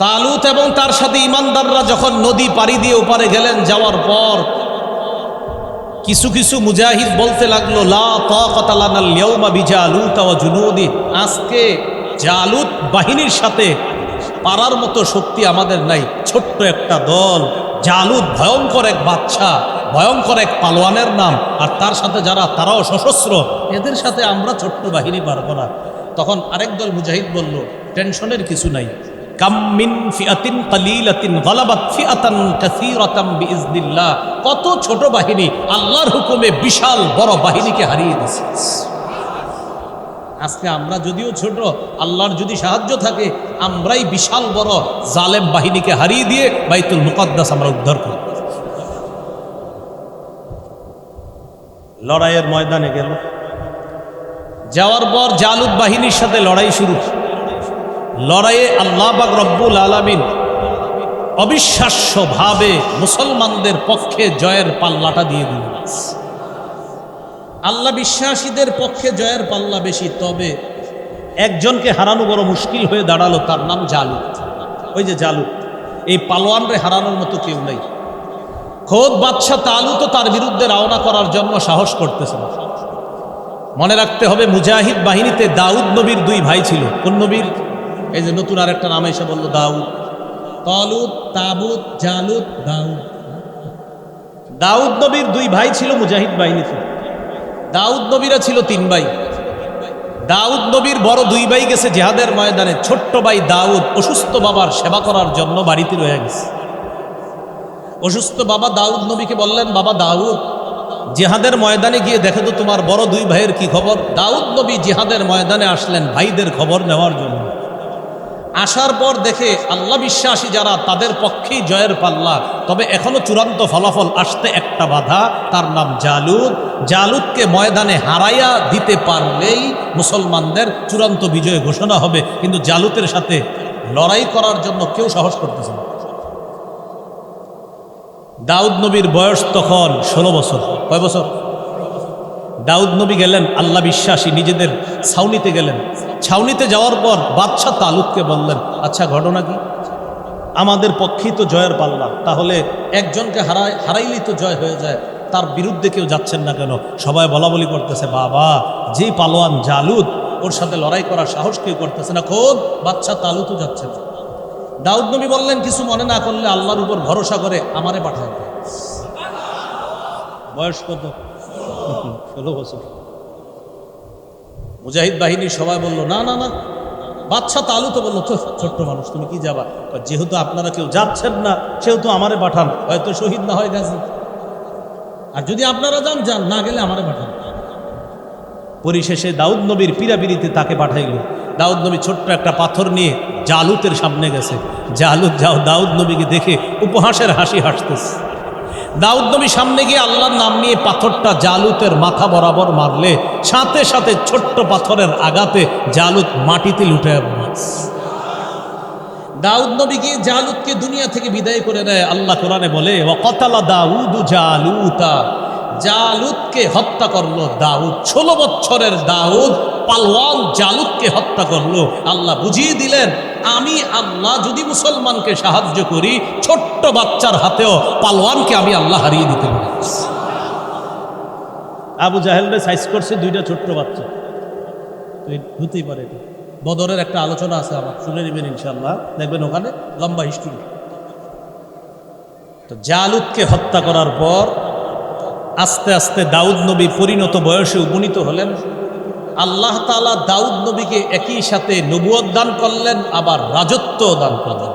তালুত এবং তার সাথে ঈমানদাররা যখন নদী পাড়ি দিয়ে ওপারে গেলেন, যাওয়ার পর কিছু কিছু মুজাহিদ বলতে লাগলো, লা তাকাতা লানাল ইয়াউমা বিজালুত ওয়া জুনুদি, আজকে জালুত বাহিনীর সাথে পারার মতো শক্তি আমাদের নাই। ছোট্ট একটা দল, জালুত ভয়ঙ্কর এক বাদশা, ভয়ঙ্কর এক পালোয়ানের নাম, আর তার সাথে যারা তারাও সশস্ত্র, এদের সাথে আমরা ছোট্ট বাহিনী পারবো না। তখন আরেক দল মুজাহিদ বলল, টেনশনের কিছু নাই, কাম মিন ফিআতিন কালিলাতিন গালাবাত ফিআতান কাসীরাতাম বিইজনিল্লাহ, কত ছোট বাহিনী আল্লাহর হুকুমে বিশাল বড় বাহিনীকে হারিয়ে দিয়েছে। আজকে আমরা যদিও ছোট, আল্লাহর যদি সাহায্য থাকে আমরাই বিশাল বড় জালেম বাহিনীকে হারিয়ে দিয়ে বাইতুল মুকাদ্দাস আমরা উদ্ধার করি। লড়াইয়ের ময়দানে গেল, যাওয়ার পর জালুত বাহিনীর সাথে লড়াই শুরু। লড়াইয়ে আল্লাহ পাক রব্বুল আলামিন অবিশ্বাস্যভাবে মুসলমানদের পক্ষে জয়ের পাল্লাটা দিয়ে দিলেন। আল্লাহ বিশ্বাসীদের পক্ষে জয়ের পাল্লা বেশি, তবে একজনকে হারানো বড় মুশকিল হয়ে দাঁড়ালো, তার নাম জালুত। ওই যে জালুত, এই পালোয়ানরে হারানোর মতো কেউ নাই। খোদ বাদশা তালুতও তার বিরুদ্ধে রওনা করার জন্য সাহস করতেছে না। মনে রাখতে হবে, মুজাহিদ বাহিনীতে দাউদ নবীর দুই ভাই ছিল। কোন নবীর? এই যে নতুন আর একটা নাম এসে বললো, দাউদ। তালুত, তাবুত, জালুত, দাউদ। দাউদ নবীর দুই ভাই ছিল মুজাহিদ বাহিনীতে। দাউদ নবীরা ছিল তিন ভাই। দাউদ নবীর বড় দুই ভাই গেছে জিহাদের ময়দানে। ছোট্ট ভাই দাউদ অসুস্থ বাবার সেবা করার জন্য বাড়িতে রয়ে গেছে। অসুস্থ বাবা দাউদ নবীকে বললেন, বাবা দাউদ, জিহাদের ময়দানে গিয়ে দেখো তো তোমার বড় দুই ভাইয়ের কি খবর। দাউদ নবী জিহাদের ময়দানে আসলেন ভাইদের খবর নেওয়ার জন্য। আসার পর দেখে আল্লাহ বিশ্বাসী যারা, তাদের পক্ষেই জয়ের পাল্লা। তবে এখনো চূড়ান্ত ফলাফল আসতে একটা বাধা, তার নাম জালুত। জালুতকে ময়দানে হারাইয়া দিতে পারলেই মুসলমানদের চূড়ান্ত বিজয় ঘোষণা হবে। কিন্তু জালুতের সাথে লড়াই করার জন্য কেউ সাহস করতেছে না। দাউদ নবীর বয়স তখন 16 বছর। কয় বছর? দাউদ নবী গেলেন, আল্লাহ বিশ্বাসী নিজেদের ছাউনিতে গেলেন। ছাউনিতে যাওয়ার পর বাদশা তালুতকে বললেন, আচ্ছা ঘটনা কি? আমাদের পক্ষেই তো জয়ের পাল্লা, তাহলে একজনকে হারাইলেই তো জয় হয়ে যায়, তার বিরুদ্ধে কেউ যাচ্ছেন না কেন? সবাই বলা বলি করতেছে, বাবা যেই পালোয়ান জালুত, ওর সাথে লড়াই করার সাহস কেউ করতেছে না, খোদ বাদশা তালুতও যাচ্ছে না। দাউদ নবী বললেন, কিছু মনে না করলে আল্লাহর উপর ভরসা করে আমারে পাঠায়। বয়স কত? 16 বছর। মুজাহিদ বাহিনী সবাই বলল, না না না। বাদশা তালুত বলল, তো ছোট্ট মানুষ, তুমি কি যাবা? যেহেতু আপনারা কেউ যাচ্ছেন না, সেহেতু আমারে পাঠান, হয়তো শহীদ না হয় গেছে। আর যদি আপনারা যান, যান, না গেলে আমারে পাঠান। পরিশেষে দাউদ নবীর পীড়াপিড়িতে তাকে পাঠাইল। দাউদ নবী ছোট্ট একটা পাথর নিয়ে জালুতের সামনে গেছে। জালুত দাউদ নবীকে দেখে উপহাসের হাসি হাসতেছে। দাউদ নবী সামনে গিয়ে আল্লাহর নাম নিয়ে পাথরটা জালুতের মাথা বরাবর মারলে সাথে সাথে ছোট্ট পাথরের আঘাতে জালুত মাটিতে লুটে পড়ে। দাউদ নবী গিয়ে জালুতকে দুনিয়া থেকে বিদায় করে দেয়। আল্লাহ কোরআনে বলে, ওয়াকাতালা দাউদু জালুতা, জালুতকে হত্যা করলো দাউদ। 16 বছরের দাউদ পালওয়ান জালুতকে হত্যা করলো। আল্লাহ বুঝিয়ে দিলেন, আমি আল্লাহ যদি মুসলমানকে সাহায্য করি, ছোট্ট বাচ্চার হাতেও পালওয়ানকে আমি আল্লাহ হারিয়ে দিতে পারি। আবু জাহেলরে সাইজ করছে 2টা ছোট্ট বাচ্চা। হতেই পারে, এটা বদরের একটা আলোচনা আছে, আমার শুনে নেবেন ইনশাল্লাহ, দেখবেন ওখানে লম্বা হিস্ট্রি। তো জালুতকে হত্যা করার পর আস্তে আস্তে দাউদ নবী পরিণত বয়সে উপনীত হলেন। আল্লাহ তাআলা দাউদ নবীকে একই সাথে নবুয়ত দান করলেন, আবার রাজত্ব দান করলেন।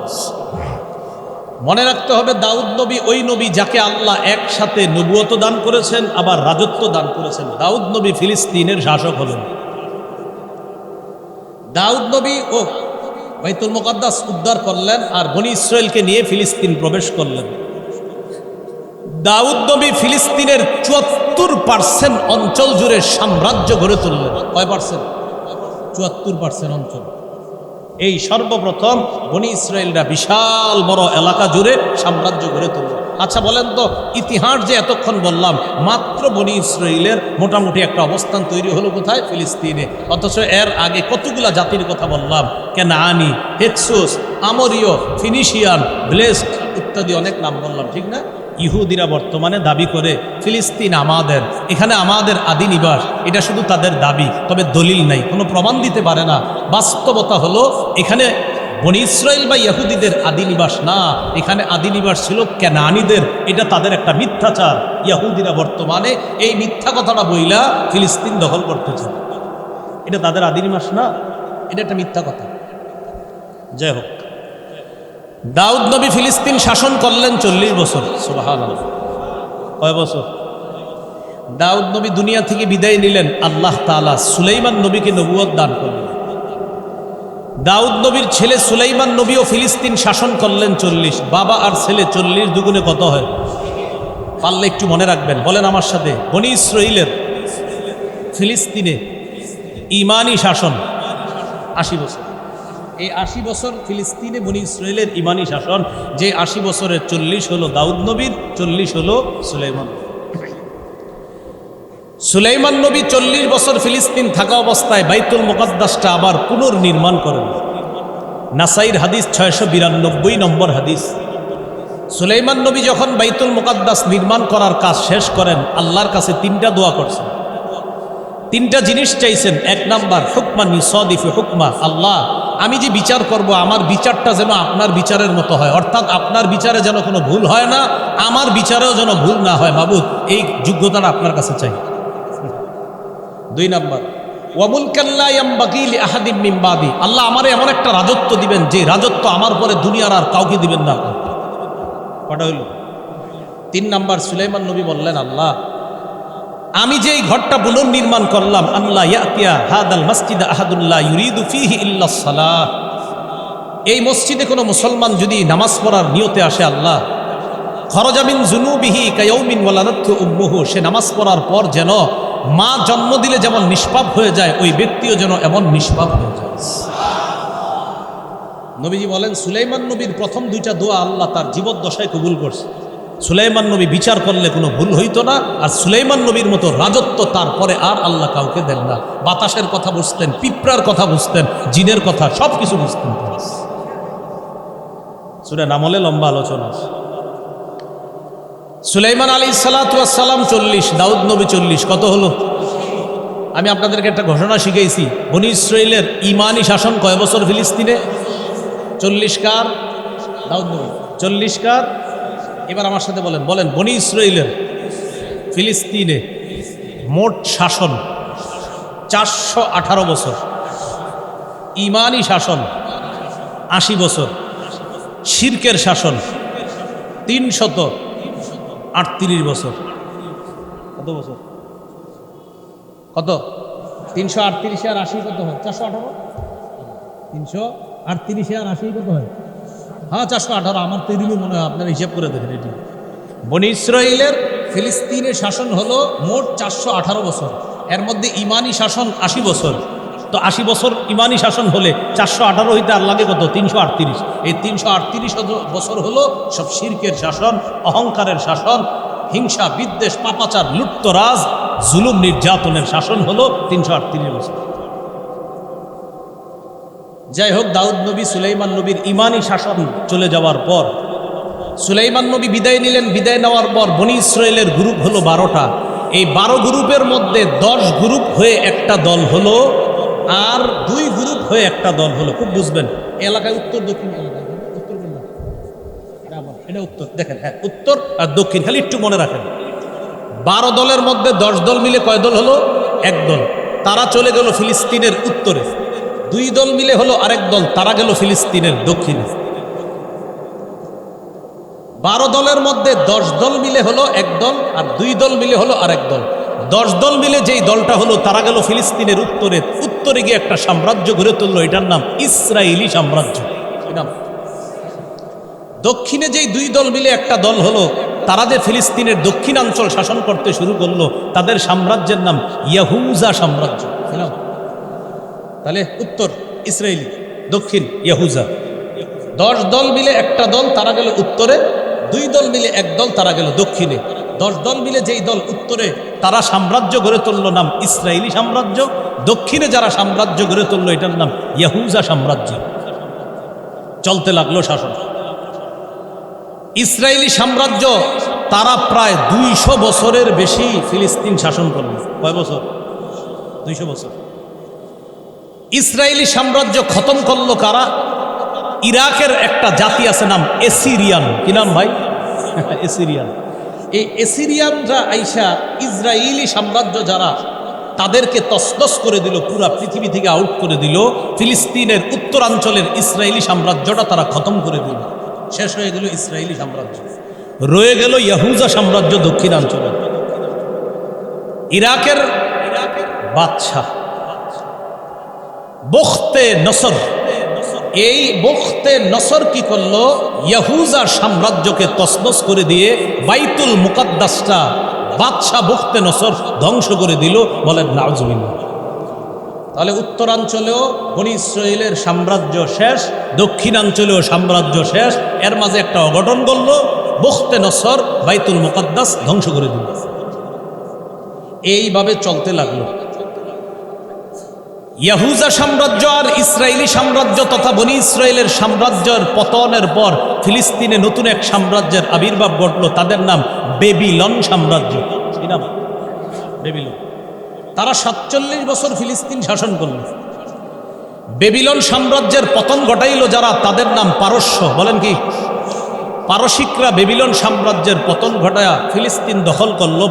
মনে রাখতে হবে, দাউদ নবী ওই নবী যাকে আল্লাহ একসাথে নবুয়ত দান করেছেন, আবার রাজত্ব দান করেছেন। দাউদ নবী ফিলিস্তিনের শাসক হলেন। দাউদ নবী ও বাইতুল মুকাদ্দাস উদ্ধার করলেন, আর বনি ইসরাইলকে নিয়ে ফিলিস্তিন প্রবেশ করলেন। দাউদ নবী ফিলিস্তিনের 74% অঞ্চল জুড়ে সাম্রাজ্য গড়ে তুললেন। কয় পার্সেন্ট? 74% অঞ্চল। এই সর্বপ্রথম বনি ইসরাইলরা বিশাল বড় এলাকা জুড়ে সাম্রাজ্য গড়ে তুলল। আচ্ছা বলেন তো, ইতিহাস যে এতক্ষণ বললাম, মাত্র বনি ইসরাইলের মোটামুটি একটা অবস্থান তৈরি হলো কোথায়? ফিলিস্তিনে। অথচ এর আগে কতগুলা জাতির কথা বললাম, কেনানি, হেক্সুস, আমরীয়, ফিনিশিয়ান, ব্লেস্ট ইত্যাদি অনেক নাম বললাম, ঠিক না? ইহুদিরা বর্তমানে দাবি করে ফিলিস্তিন আমাদের, এখানে আমাদের আদি নিবাস। এটা শুধু তাদের দাবি, তবে দলিল নাই, কোনো প্রমাণ দিতে পারে না। বাস্তবতা হলো এখানে বনি ইসরাইল বা ইহুদিদের আদি নিবাস না, এখানে আদি নিবাস ছিল কেনানীদের। এটা তাদের একটা মিথ্যাচার। ইহুদিরা বর্তমানে এই মিথ্যা কথাটা বইলা ফিলিস্তিন দখল করতে চায়। এটা তাদের আদি নিবাস না, এটা একটা মিথ্যা কথা। যাই হোক, দাউদ নবী ফিলিস্তিন শাসন করলেন 40 বছর। সুবহানাল্লাহ। কয় বছর? দাউদ নবী দুনিয়া থেকে বিদায় নিলেন, আল্লাহ তাআলা সুলাইমান নবীকে নবুয়ত দান করলেন। দাউদ নবীর ছেলে সুলাইমান নবীও ফিলিস্তিন শাসন করলেন 40। বাবা আর ছেলে 40 দুগুণে কত হয়? পারলে একটু মনে রাখবেন, বলেন আমার সাথে। বনি ইসরাইলের ফিলিস্তিনে ইমানি শাসন 80 বছর। এই 80 বছর ফিলিস্তিনে বনি ইসরাইলের ইমানি শাসন। যে 80 বছরের 40 হলো দাউদ নবীর, 40 হলো সুলাইমান। সুলাইমান নবী 40 বছর ফিলিস্তিন থাকা অবস্থায় বাইতুল মুকাদ্দাসটা আবার পুনর্নির্মাণ করেন। নাসাইর হাদিস 692 নম্বর হাদিস। সুলাইমান নবী যখন বাইতুল মুকাদ্দাস নির্মাণ করার কাজ শেষ করেন, আল্লাহর কাছে 3টা দোয়া করছেন, 3টা জিনিস চাইছেন। 1 নাম্বার, হুকমান ইউসাদিফু হুকমা, আল্লাহ আমি যে বিচার করব, আমার বিচারটা যেন আপনার বিচারের মতো হয়, অর্থাৎ আপনার বিচারে যেন কোনো ভুল হয় না, আমার বিচারেও যেন ভুল না হয়। মাবুদ, এই যোগ্যতাটা আপনার কাছে চাই। 2 নাম্বার, ওয়ামুলকাল্লা ইয়ামবাগি লিআহাদিম মিন বাদি, আল্লাহ আমারে এমন একটা রাজত্ব দিবেন যে রাজত্ব আমার পরে দুনিয়ার আর কাউকে দিবেন না। কটা হইল? 3 নাম্বার, সুলাইমান নবী বললেন, আল্লাহ আমি যে এই ঘরটা পুনর্নির্মাণ করলাম, আল্লাহ ইয়াতিয়া হাদাল মসজিদ আহাদুল্লাহ ইউরিদু ফিহি ইল্লাস সালাহ, এই মসজিদে কোনো মুসলমান যদি নামাজ পড়ার নিয়তে আসে, আল্লাহ খরজা মিন যুনুবিহি কায়াউমিন ওয়ালাদাতহু উম্মুহু, সে নামাজ পড়ার পর যেন মা জন্ম দিলে যেমন নিষ্পাপ হয়ে যায়, ওই ব্যক্তিও যেন এমন নিষ্পাপ হয়ে যায়। নবীজি বলেন, সুলাইমান নবীর প্রথম 2টা দোয়া আল্লাহ তার জীবদ্দশায় কবুল করছে। সুলাইমান নবী বিচার করলে কোনো ভুল হইতো না, আর সুলাইমান নবীর মতো রাজত্ব তারপরে আর আল্লাহ কাউকে দেন না। বাতাসের কথা বুঝতেন, পিঁপড়ার কথা বুঝতেন, জিনের কথা সব কিছু বুঝতেন। সূরা নামলে লম্বা আলোচনা। সুলাইমান আলাইহিসসালাতু ওয়াসসালাম 40, দাউদ নবী 40, কত হলো? আমি আপনাদেরকে একটা ঘটনা শিখাইছি। বনি ইসরাইলের ইমানি শাসন কয় বছর ফিলিস্তিনে? 40 কার? দাউদ নবী। 40 কার? এবার আমার সাথে বলেন, বলেন বনি ইসরাইলের ফিলিস্তিনে মোট শাসন 418 বছর, ইমানি শাসন 80 বছর, শিরকের শাসন 338 বছর। কত বছর? কত? 338 আর 80 কত হয়? 418। 338 আর 80 কত হয়? হ্যাঁ 418। আমার তো এরকমই মনে হয়, আপনারা হিসাব করে দেখেন। এটি বনি ইসরাইলের ফিলিস্তিনের শাসন হলো মোট 418 বছর, এর মধ্যে ইমানি শাসন 80 বছর। তো 80 বছর ইমানি শাসন হলে 418 হইতে আর লাগে কত? 338। এই 338 বছর হলো সব শিরকের শাসন, অহংকারের শাসন, হিংসা বিদ্বেষ পাপাচার লুটতরাজ জুলুম নির্যাতনের শাসন হলো 338 বছর। যাই হোক, দাউদ নবী সুলাইমান নবীর ইমানি শাসন চলে যাওয়ার পর সুলাইমান নবী বিদায় নিলেন। বিদায় নেওয়ার পর বনি ইসরাইলের গ্রুপ হলো 12টা। এই 12 গ্রুপের মধ্যে 10 গ্রুপ হয়ে একটা দল হলো, আর 2 গ্রুপ হয়ে একটা দল হলো। খুব বুঝবেন, এলাকায় উত্তর দক্ষিণ এলাকায়, উত্তর কোনটা? এটা উত্তর। দেখেন, হ্যাঁ উত্তর আর দক্ষিণ, খালি একটু মনে রাখেন। 12 দলের মধ্যে 10 দল মিলে কয় দল হলো? 1 দল। তারা চলে গেল ফিলিস্তিনের উত্তরে। 2 দল মিলে হলো আরেক দল, তারা গেল ফিলিস্তিনের দক্ষিণে। 12 দলের মধ্যে 10 দল মিলে হলো 1 দল, আর 2 দল মিলে হলো আরেক দল। 10 দল মিলে যেই দলটা হলো, তারা গেল ফিলিস্তিনের উত্তরে। উত্তরে গিয়ে একটা সাম্রাজ্য গড়ে তুললো, এটার নাম ইসরায়েলি সাম্রাজ্য। দক্ষিণে যেই 2 দল মিলে একটা দল হলো, তারা যে ফিলিস্তিনের দক্ষিণাঞ্চল শাসন করতে শুরু করলো, তাদের সাম্রাজ্যের নাম ইয়াহুজা সাম্রাজ্য। তাহলে উত্তর ইসরায়েলি, দক্ষিণ ইয়াহুজা। 10 দল মিলে একটা দল, তারা গেল উত্তরে, 2 দল মিলে এক দল তারা গেল দক্ষিণে, 10 দল মিলে যেই দল উত্তরে, তারা সাম্রাজ্য গড়ে তুলল, নাম ইসরায়েলি সাম্রাজ্য। দক্ষিণে যারা সাম্রাজ্য গড়ে তুলল, এটার নাম ইয়াহুজা সাম্রাজ্য। চলতে লাগলো শাসন। ইসরায়েলি সাম্রাজ্য তারা প্রায় 200 বছরের বেশি ফিলিস্তিন শাসন করল। কয় বছর? 200 বছর। ইসরায়েলি সাম্রাজ্য খতম করলো কারা? ইরাকের একটা জাতি আছে, নাম এসিরিয়ান। কি নাম ভাই? এসিরিয়ান। এই এসিরিয়ানরা আইসা ইসরায়েলি সাম্রাজ্য যারা, তাদেরকে তছনছ করে দিল, পুরা পৃথিবী থেকে আউট করে দিল। ফিলিস্তিনের উত্তরাঞ্চলের ইসরায়েলি সাম্রাজ্যটা তারা খতম করে দিল, শেষ হয়ে গেল ইসরায়েলি সাম্রাজ্য। রয়ে গেল ইয়াহুজা সাম্রাজ্য দক্ষিণাঞ্চলে। ইরাকের বাদশাহ বখতে নসর, এই বখতে নসর কি করলো? ইয়াহুজা সাম্রাজ্যকে তছনছ করে দিয়ে বাইতুল মুকাদ্দাসটা বাদশাহ বখতে নসর ধ্বংস করে দিল। বলেন নাউজুবিল্লাহ। তাহলে উত্তরাঞ্চলেও বনি ইসরায়েলের সাম্রাজ্য শেষ, দক্ষিণাঞ্চলেও সাম্রাজ্য শেষ। এর মাঝে একটা অঘটন ঘটল, বখতে নসর বাইতুল মুকাদ্দাস ধ্বংস করে দিল। এইভাবে চলতে লাগলো। ইয়াহুজা সাম্রাজ্য আর ইসরায়েলি সাম্রাজ্য তথা বনি ইসরায়েলের সাম্রাজ্যের পতনের পর ফিলিস্তিনে নতুন এক সাম্রাজ্যের আবির্ভাব ঘটল, তাদের নাম বেবিলন সাম্রাজ্য। কি নাম? বেবিলন। তারা 47 বছর ফিলিস্তিন শাসন করল। বেবিলন সাম্রাজ্যের পতন ঘটাইল যারা, তাদের নাম পারস্য। বলেন কি? পারসিকরা বেবিলন সাম্রাজ্যের পতন ঘটায়া ফিলিস্তিন দখল করলো।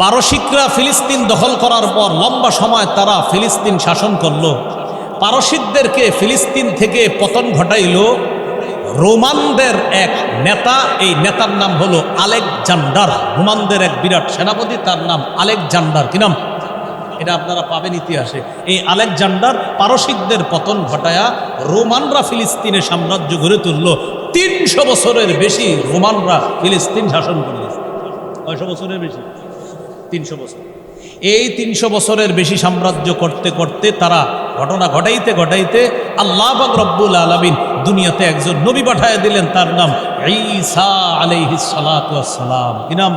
পারসিকরা ফিলিস্তিন দখল করার পর লম্বা সময় তারা ফিলিস্তিন শাসন করল। পারসিকদেরকে ফিলিস্তিন থেকে পতন ঘটাইল রোমানদের এক নেতা। এই নেতার নাম হলো আলেকজান্ডার। রোমানদের এক বিরাট সেনাপতি, তার নাম আলেকজান্ডার। কি নাম? এটা আপনারা পাবেন ইতিহাসে। এই আলেকজান্ডার পারসিকদের পতন ঘটায়া রোমানরা ফিলিস্তিনে সাম্রাজ্য গড়ে তুলল। 300 বছরের বেশি রোমানরা ফিলিস্তিন শাসন করল। কয়শো বছরের বেশি? 300 বছর। এই 300 বছরের বেশি সাম্রাজ্য করতে করতে তারা ঘটনা ঘটাইতে ঘটাইতে আল্লাহ পাক রব্বুল আলামিন দুনিয়াতে একজন নবী পাঠায় দিলেন, তার নাম ঈসা আলাইহিস সালাতু ওয়াস সালাম। কি নাম?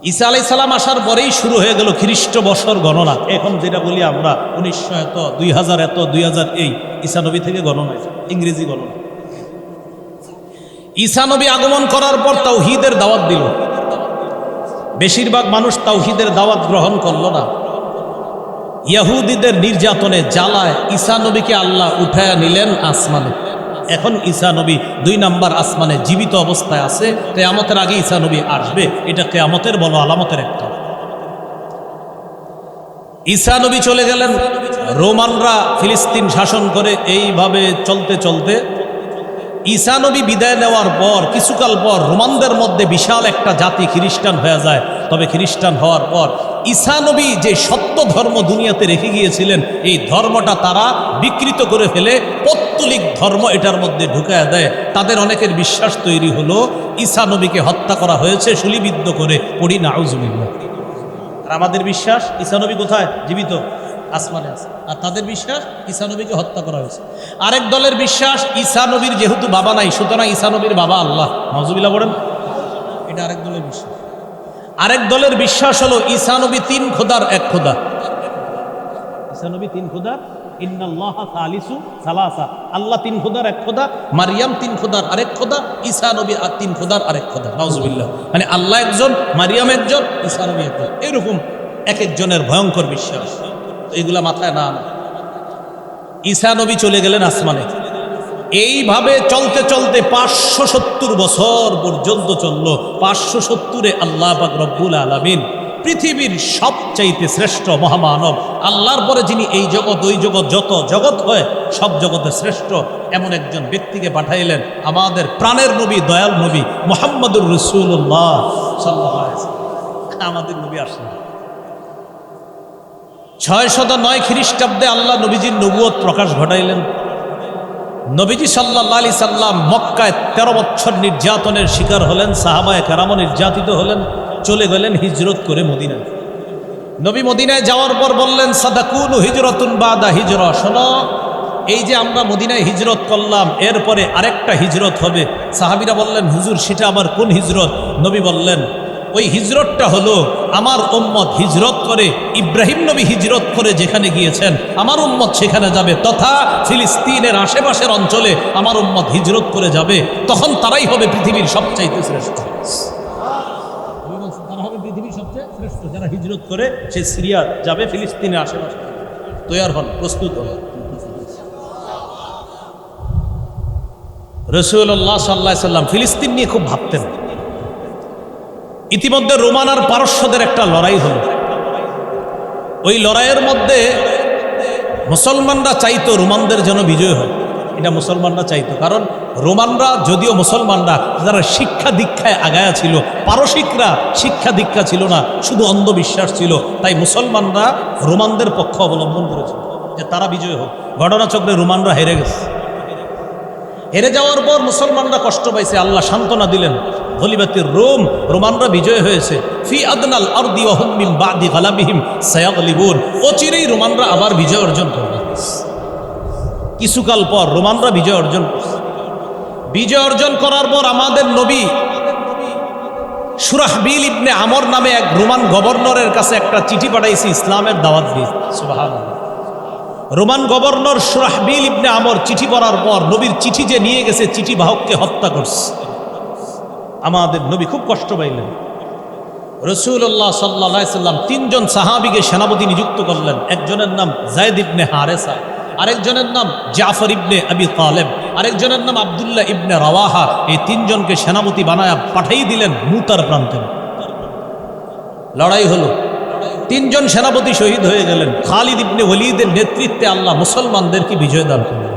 ঈসা আলাইহিস সালাম আসার পরেই শুরু হয়ে গেল খ্রিস্ট বছর গণনা। এখন যেটা বলি আমরা 1900 এত, 2000 এত, 2000 এই ঈসা নবী থেকে গণনা, ইংরেজি গণনা। ঈসা নবী আগমন করার পর তাওহীদের দাওয়াত দিল। বেশিরভাগ মানুষ তাওহীদের দাওয়াত গ্রহণ করলো না। ইহুদিদের নির্যাতনে জ্বালায় ঈসা নবীকে আল্লাহ উঠায়া নিলেন আসমানে। এখন ঈসা নবী 2 নম্বর আসমানে জীবিত অবস্থায় আছে। কিয়ামতের আগে ঈসা নবী আসবে, এটা কিয়ামতের বড় আলামতের একটা। ঈসা নবী চলে গেলেন, রোমানরা ফিলিস্তিন শাসন করে। এইভাবে চলতে চলতে ঈসা নবী বিদায় নেওয়ার পর কিছুকাল পর রোমানদের মধ্যে বিশাল একটা জাতি খ্রিস্টান হয়ে যায়। তবে খ্রিস্টান হওয়ার পর ঈসা নবী যে সত্য ধর্ম দুনিয়াতে রেখে গিয়েছিলেন, এই ধর্মটা তারা বিকৃত করে ফেলে পৌত্তলিক ধর্ম এটার মধ্যে ঢুকায় দেয়। তাদের অনেকের বিশ্বাস তৈরি হলো ঈসা নবীকে হত্যা করা হয়েছে শুলিবিদ্ধ করে। পড়ি নাউজুবিল্লাহ। আর আমাদের বিশ্বাস ঈসা নবী কোথায়? জীবিত, আসমানে আছে। আর তাদের বিশ্বাস ঈসা নবীকে হত্যা করা হয়েছে। আরেক দলের বিশ্বাস ঈসা নবীর যেহেতু বাবা নাই, সুতরাং ঈসা নবীর বাবা আল্লাহ। নাউজুবিল্লাহ বলেন। এটা আরেক দলের বিশ্বাস। আরেক দলের বিশ্বাস হলো ঈসা নবী 3 খোদার এক খোদা। ঈসা নবী 3 খোদা, ইন্নাল্লাহা সালিসু সালাসা। আল্লাহ 3 খোদার এক খোদা, মারিয়াম 3 খোদার আরেক খোদা, ঈসা নবী 3 খোদার আরেক খোদা। নাউজুবিল্লাহ। মানে আল্লাহ একজন, মারিয়াম একজন, ঈসা নবী একজন। এরকম এক একজনের ভয়ঙ্কর বিশ্বাস। এগুলা মাথায় না। ঈসা নবী চলে গেলেন আসমানে। এইভাবে চলতে চলতে 570 বছর পর্যন্ত চলল। 570-এ আল্লাহ পাক রব্বুল আলামিন পৃথিবীর সবচাইতে শ্রেষ্ঠ মহামানব, আল্লাহর পরে যিনি এই জগৎ ওই জগৎ যত জগৎ হয় সব জগতে শ্রেষ্ঠ, এমন একজন ব্যক্তিকে পাঠাইলেন, আমাদের প্রাণের নবী, দয়াল নবী মুহাম্মদুর রাসূলুল্লাহ সাল্লাল্লাহু আলাইহি ওয়াসাল্লাম। আমাদের নবী আসলেন 609 খ্রিস্টাব্দে। আল্লাহ নবীজির নবুয়ত প্রকাশ ঘটাইলেন। নবীজি সাল্লাল্লাহু আলাইহি সাল্লাম মক্কায় 13 বছর নির্যাতনের শিকার হলেন। সাহাবায়ে কেরাম নির্যাতিত হলেন। চলে গেলেন হিজরত করে মদিনায়। নবী মদিনায় যাওয়ার পর বললেন, সাদাকুনু হিজরাতুন বাদা হিজরা। শোনো, এই যে আমরা মদিনায় হিজরত করলাম, এরপরে আরেকটা হিজরত হবে। সাহাবীরা বললেন, হুজুর সেটা আবার কোন হিজরত? নবী বললেন, ওই হিজরতটা হলো আমার উম্মত হিজরত করে, ইব্রাহিম নবী হিজরত করে যেখানে গিয়েছেন আমার উম্মত সেখানে যাবে, তথা ফিলিস্তিনের আশেপাশের অঞ্চলে আমার উম্মত হিজরত করে যাবে, তখন তারাই হবে পৃথিবীর সবচাইতে শ্রেষ্ঠ। তারা হবে পৃথিবীর সবচেয়ে শ্রেষ্ঠ যারা হিজরত করে সে সিরিয়া যাবে, ফিলিস্তিনের আশেপাশে। তৈয়ার হন, প্রস্তুত হন। রাসূলুল্লাহ সাল্লাল্লাহু আলাইহি সাল্লাম ফিলিস্তিন নিয়ে খুব ভাবতেন। ইতিমধ্যে রোমান আর পারস্যদের একটা লড়াই হলো। ওই লড়াইয়ের মধ্যে মুসলমানরা চাইতো রোমানদের যেন বিজয় হয়, এটা মুসলমানরা চাইতো। কারণ রোমানরা যদিও মুসলমানরা যারা শিক্ষা দীক্ষায় আগায়া ছিল, পারসিকরা শিক্ষা দীক্ষা ছিল না, শুধু অন্ধবিশ্বাস ছিল। তাই মুসলমানরা রোমানদের পক্ষ অবলম্বন করেছিল যে তারা বিজয় হোক। ঘটনাচক্রে রোমানরা হেরে গেছে। হেরে যাওয়ার পর মুসলমানরা কষ্ট পাইছে, আল্লাহ সান্ত্বনা দিলেন, গলিবাতির রোম, রোমানরা বিজয় হয়েছে। ফি আদনাল আরদি ওয়া হুম মিন বাদি গালাবিহিম সায়াগলিবুন, অচিরেই রোমানরা আবার বিজয় অর্জন করবে। কিছুকাল পর রোমানরা বিজয় অর্জন করছে। বিজয় অর্জন করার পর আমাদের নবী শুরাহবিল ইবনে আমর নামে এক রোমান গভর্নরের কাছে একটা চিঠি পাঠাইছে ইসলামের দাওয়াত দিয়ে। সুবহানাল্লাহ। রোমান গভর্নর শুরাহবিল ইবনে আমর চিঠি পড়ার পর নবীর চিঠি যে নিয়ে গেছে, চিঠি বাহককে হত্যা করছে। আমাদের নবী খুব কষ্ট পাইলেন। রাসূলুল্লাহ সাল্লাল্লাহু আলাইহি সাল্লাম 3 জন সাহাবীকে সেনাপতি নিযুক্ত করলেন। একজনের নাম যায়েদ ইবনে হারেসা, আরেকজনের নাম জাফর ইবনে আবি তালেব, আরেকজনের নাম আব্দুল্লাহ ইবনে রাওয়াহা। এই 3 জনকে সেনাপতি বানায়া পাঠিয়ে দিলেন মুতার প্রান্তে। লড়াই হলো, 3 জন সেনাপতি শহীদ হয়ে গেলেন। খালিদ ইবনে ওয়ালিদের নেতৃত্বে আল্লাহ মুসলমানদেরকে বিজয় দান করলেন।